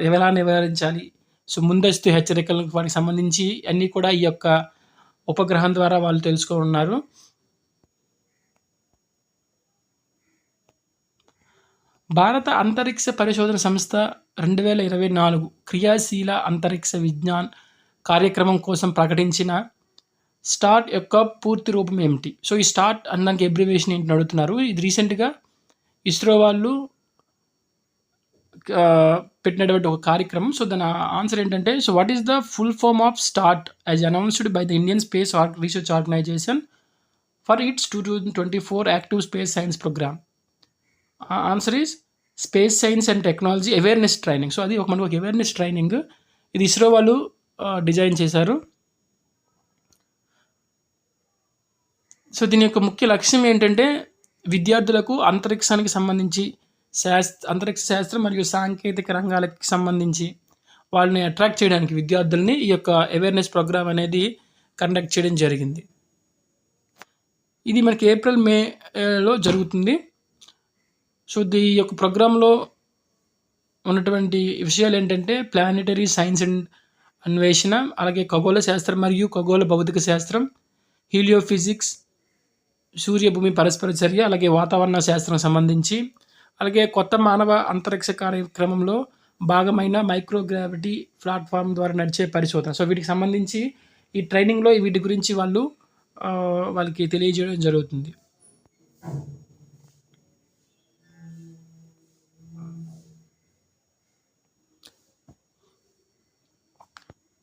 ఎలా నివారించాలి, సో ముందస్తు హెచ్చరికలకు వాటికి సంబంధించి అన్నీ కూడా ఈ యొక్క ఉపగ్రహం ద్వారా వాళ్ళు తెలుసుకోనున్నారు. భారత అంతరిక్ష పరిశోధన సంస్థ 2024 క్రియాశీల అంతరిక్ష విజ్ఞాన్ కార్యక్రమం కోసం ప్రకటించిన స్టార్ట్ యొక్క పూర్తి రూపం ఏమిటి? సో, ఈ స్టార్ట్ అన్నానికి అబ్రివేషన్ ఏంటి అడుగుతున్నారు. ఇది రీసెంట్గా ఇస్రో వాళ్ళు పెట్టినటువంటి ఒక కార్యక్రమం. సో, దాని ఆన్సర్ ఏంటంటే, so what is the full form of START as announced by the Indian space research organisation for its 2024 active space science programme. Answer is space science and technology awareness training. So, అది మనకు ఒక awareness training. ఇది ఇస్రో వాళ్ళు design చేశారు. So దీని యొక్క ముఖ్య లక్ష్యం ఏంటంటే విద్యార్థులకు అంతరిక్షానికి సంబంధించి అంతరిక్ష శాస్త్రం మరియు సాంకేతిక రంగాలకు సంబంధించి వాళ్ళని అట్రాక్ట్ చేయడానికి విద్యార్థుల్ని ఈ యొక్క అవేర్నెస్ ప్రోగ్రామ్ అనేది కండక్ట్ చేయడం జరిగింది. ఇది మనకి ఏప్రిల్ మేలో జరుగుతుంది. సో ఈ యొక్క ప్రోగ్రాంలో ఉన్నటువంటి విషయాలు ఏంటంటే ప్లానెటరీ సైన్స్ అండ్ అన్వేషణ, అలాగే ఖగోళ శాస్త్రం మరియు ఖగోళ భౌతిక శాస్త్రం, హీలియోఫిజిక్స్, సూర్య భూమి పరస్పర చర్య, అలాగే వాతావరణ శాస్త్రం సంబంధించి, అలాగే కొత్త మానవ అంతరిక్ష కార్యక్రమంలో భాగమైన మైక్రోగ్రావిటీ ప్లాట్ఫామ్ ద్వారా నడిచే పరిశోధన. సో వీటికి సంబంధించి ఈ ట్రైనింగ్లో వీటి గురించి వాళ్ళకి తెలియజేయడం జరుగుతుంది.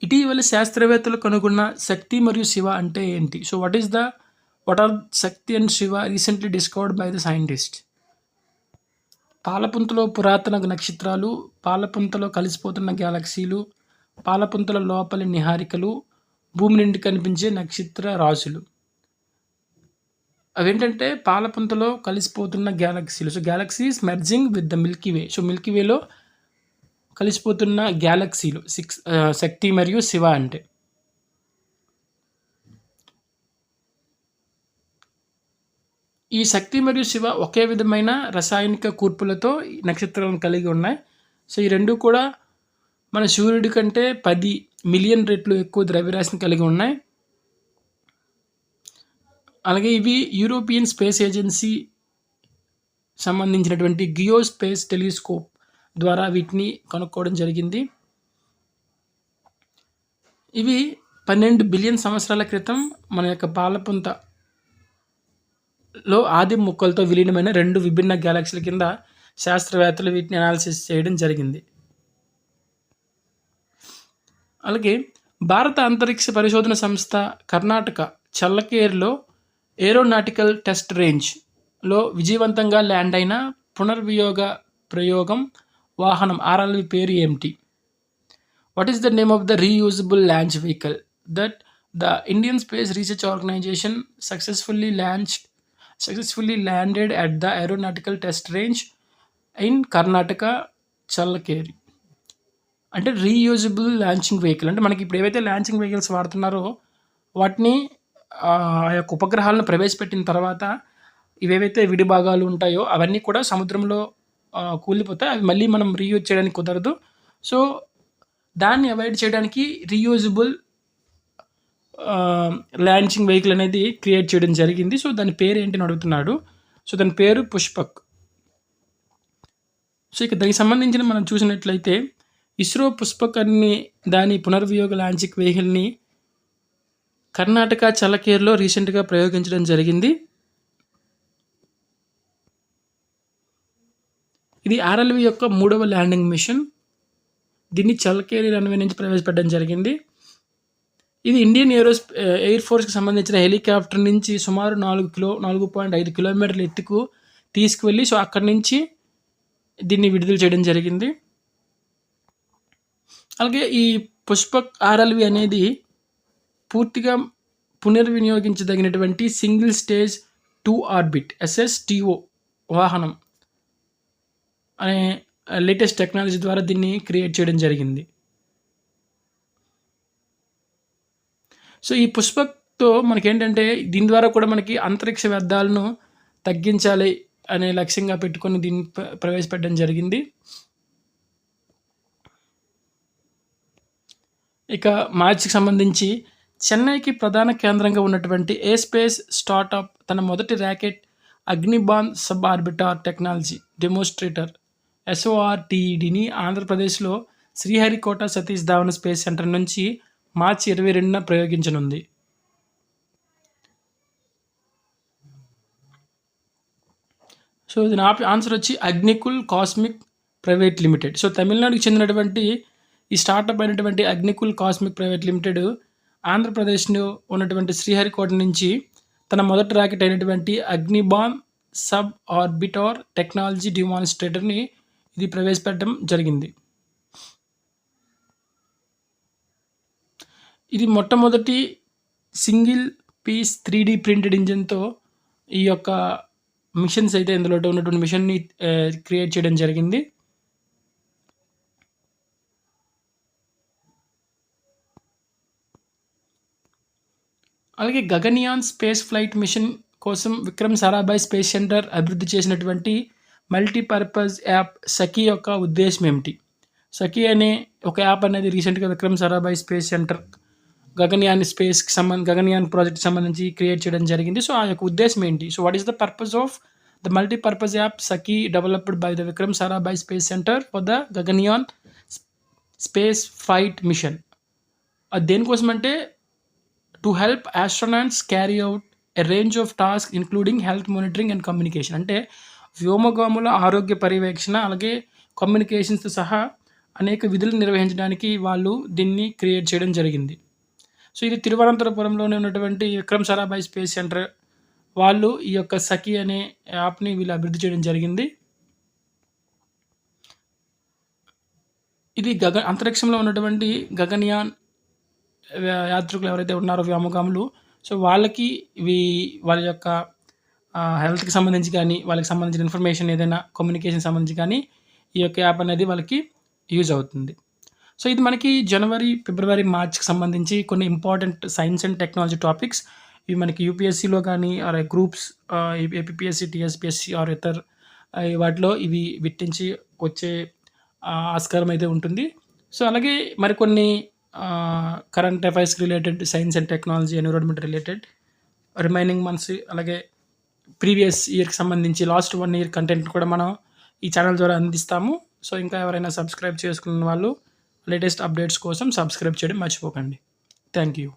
ఇటీవల శాస్త్రవేత్తలు కనుగొన్న శక్తి మరియు శివ అంటే ఏంటి? So what are Shakti and Shiva recently discovered by the scientist? పాలపుంతలో పురాతన నక్షత్రాలు, పాలపుంతలో కలిసిపోతున్న గ్యాలక్సీలు, పాలపుంతల లోపలి నిహారికలు, భూమి నుండి కనిపించే నక్షత్ర రాశులు. అవేంటంటే పాలపుంతలో కలిసిపోతున్న గ్యాలక్సీలు. So galaxies merging with the Milky Way. So Milky వేలో కలిసిపోతున్న గ్యాలక్సీలు శక్తి మరియు శివ అంటే. ఈ శక్తి మరియు శివ ఒకే విధమైన రసాయనిక కూర్పులతో నక్షత్రాలను కలిగి ఉన్నాయి. సో ఈ రెండు కూడా మన సూర్యుడి కంటే 10 మిలియన్ రెట్లు ఎక్కువ ద్రవ్యరాశిని కలిగి ఉన్నాయి. అలాగే ఇవి యూరోపియన్ స్పేస్ ఏజెన్సీ సంబంధించినటువంటి గియో స్పేస్ టెలిస్కోప్ ద్వారా వీటిని కనుక్కోవడం జరిగింది. ఇవి 12 బిలియన్ సంవత్సరాల క్రితం మన యొక్క పాలపుంతలో ఆది ముక్కలతో విలీనమైన 2 విభిన్న గ్యాలక్సీల కింద శాస్త్రవేత్తలు వీటిని అనాలిసిస్ చేయడం జరిగింది. అలాగే భారత అంతరిక్ష పరిశోధన సంస్థ కర్ణాటక చల్లకేరులో ఏరోనాటికల్ టెస్ట్ రేంజ్లో విజయవంతంగా ల్యాండ్ అయిన పునర్వియోగ ప్రయోగం వాహనం RLV పేరు ఏమిటి? What is the name of the reusable launch vehicle that the Indian space research Organisation successfully landed at the aeronautical test range in Karnataka Challakere? అంటే రీయూజబుల్ లాంచింగ్ వెహికల్ అంటే మనకి ఇప్పుడు ఏవైతే లాంచింగ్ వెహికల్స్ వాడుతున్నారో వాటిని ఆ యొక్క ఉపగ్రహాలను ప్రవేశపెట్టిన తర్వాత ఇవేవైతే విడి భాగాలు ఉంటాయో అవన్నీ కూడా సముద్రంలో కూలిపోతాయి. అవి మళ్ళీ మనం రీయూజ్ చేయడానికి కుదరదు. సో దాన్ని అవాయిడ్ చేయడానికి రీయూజబుల్ లాంచింగ్ వెహికల్ అనేది క్రియేట్ చేయడం జరిగింది. సో దాని పేరు ఏంటని అడుగుతున్నాడు. సో దాని పేరు పుష్పక్. సో ఇక దానికి సంబంధించిన మనం చూసినట్లయితే ఇస్రో పుష్పక్ అన్ని దాని పునర్వియోగ లాంచింగ్ వెహికల్ని కర్ణాటక చల్లకేరులో రీసెంట్గా ప్రయోగించడం జరిగింది. ఇది RLV యొక్క 3వ ల్యాండింగ్ మిషన్. దీన్ని చల్లకేరి రన్వే నుంచి ప్రవేశపెట్టడం జరిగింది. ఇది ఇండియన్ ఎయిర్ ఫోర్స్కి సంబంధించిన హెలికాప్టర్ నుంచి సుమారు 4.5 కిలోమీటర్ల ఎత్తుకు తీసుకువెళ్ళి సో అక్కడి నుంచి దీన్ని విడుదల చేయడం జరిగింది. అలాగే ఈ పుష్పక్ RLV అనేది పూర్తిగా పునర్వినియోగించదగినటువంటి సింగిల్ స్టేజ్ 2 ఆర్బిట్ SSTO వాహనం అనే లేటెస్ట్ టెక్నాలజీ ద్వారా దీన్ని క్రియేట్ చేయడం జరిగింది. సో ఈ పుష్పక్తో మనకేంటంటే దీని ద్వారా కూడా మనకి అంతరిక్ష వ్యర్థాలను తగ్గించాలి అనే లక్ష్యంగా పెట్టుకొని దీన్ని ప్రవేశపెట్టడం జరిగింది. ఇక మార్చికి సంబంధించి చెన్నైకి ప్రధాన కేంద్రంగా ఉన్నటువంటి ఏ స్పేస్ స్టార్టప్ తన మొదటి rocket Agnibaan sub orbital technology demonstrator SORTEDని ఆంధ్రప్రదేశ్లో శ్రీహరికోట సతీష్ ధావన్ స్పేస్ సెంటర్ నుంచి మార్చి 22న ప్రయోగించనుంది. సో దీని ఆన్సర్ వచ్చి Agnikul Cosmic private limited. So తమిళనాడుకి చెందినటువంటి ఈ స్టార్టప్ అయినటువంటి అగ్నికుల్ కాస్మిక్ ప్రైవేట్ లిమిటెడ్ ఆంధ్రప్రదేశ్లో ఉన్నటువంటి శ్రీహరికోట నుంచి తన మొదటి ర్యాకెట్ అయినటువంటి అగ్నిబాన్ సబ్ ఆర్బిటార్ టెక్నాలజీ డెమాన్స్ట్రేటర్ని ఇది ప్రవేశపెట్టడం జరిగింది. ఇది మొట్టమొదటి సింగిల్ పీస్ 3D ప్రింటెడ్ ఇంజిన్‌తో ఈ యొక్క మిషన్స్ అయితే ఇందులో ఉన్నటువంటి మిషన్‌ని క్రియేట్ చేయడం జరిగింది. అలాగే గగన్యాన్ స్పేస్ ఫ్లైట్ మిషన్ కోసం విక్రమ్ సారాభాయ్ స్పేస్ సెంటర్ అభివృద్ధి చేసినటువంటి మల్టీపర్పస్ యాప్ సఖీ యొక్క ఉద్దేశ్యం ఏమిటి? సఖీ అనే ఒక యాప్ అనేది రీసెంట్‌గా విక్రమ్ సారాభాయ్ స్పేస్ సెంటర్ గగన్యాన్ ప్రాజెక్ట్‌కి సంబంధించి క్రియేట్ చేయడం జరిగింది. సో, ఆ యొక్క ఉద్దేశ్యం ఏంటి? So, what is the purpose of the multipurpose app Sakhi developed by the Vikram Sarabhai space centre for the Gaganyaan space flight mission. అది దేనికోసమంటే to help astronauts carry out a range of task including health monitoring and communication. అంటే వ్యోమగాముల ఆరోగ్య పర్యవేక్షణ, అలాగే కమ్యూనికేషన్స్‌తో సహా అనేక విధులు నిర్వహించడానికి వాళ్ళు దీన్ని క్రియేట్ చేయడం జరిగింది. సో, ఇది తిరువనంతపురంలోనే ఉన్నటువంటి విక్రమ్ సారాభాయ్ స్పేస్ సెంటర్ వాళ్ళు ఈ యొక్క సఖీ అనే యాప్‌ని వీళ్ళు అభివృద్ధి చేయడం జరిగింది. ఇది అంతరిక్షంలో ఉన్నటువంటి గగన్యాన్ యాత్రికులు ఎవరైతే ఉన్నారో వ్యోమగాములు, సో, వాళ్ళకి వాళ్ళ యొక్క హెల్త్‌కి సంబంధించి కానీ, వాళ్ళకి సంబంధించిన ఇన్ఫర్మేషన్ ఏదైనా కమ్యూనికేషన్ సంబంధించి కానీ, ఈ యొక్క యాప్ అనేది వాళ్ళకి యూజ్ అవుతుంది. సో, ఇది మనకి జనవరి, ఫిబ్రవరి, మార్చ్‌కి సంబంధించి కొన్ని important science and technology topics. ఇవి మనకి యూపీఎస్సీలో కానీ or groups APPSC, TSPSC or ఇతర్ వాటిలో ఇవి విట్టించి వచ్చే ఆస్కారం అయితే ఉంటుంది. సో, అలాగే మరికొన్ని కరెంట్ అఫైర్స్‌కి related, science and technology, environment related remaining months, అలాగే ప్రీవియస్ ఇయర్‌కి సంబంధించి లాస్ట్ 1 ఇయర్ కంటెంట్ కూడా మనం ఈ ఛానల్ ద్వారా అందిస్తాము. సో, ఇంకా ఎవరైనా సబ్స్క్రైబ్ చేసుకున్న వాళ్ళు లేటెస్ట్ అప్డేట్స్ కోసం సబ్స్క్రైబ్ చేయడం మర్చిపోకండి. Thank you.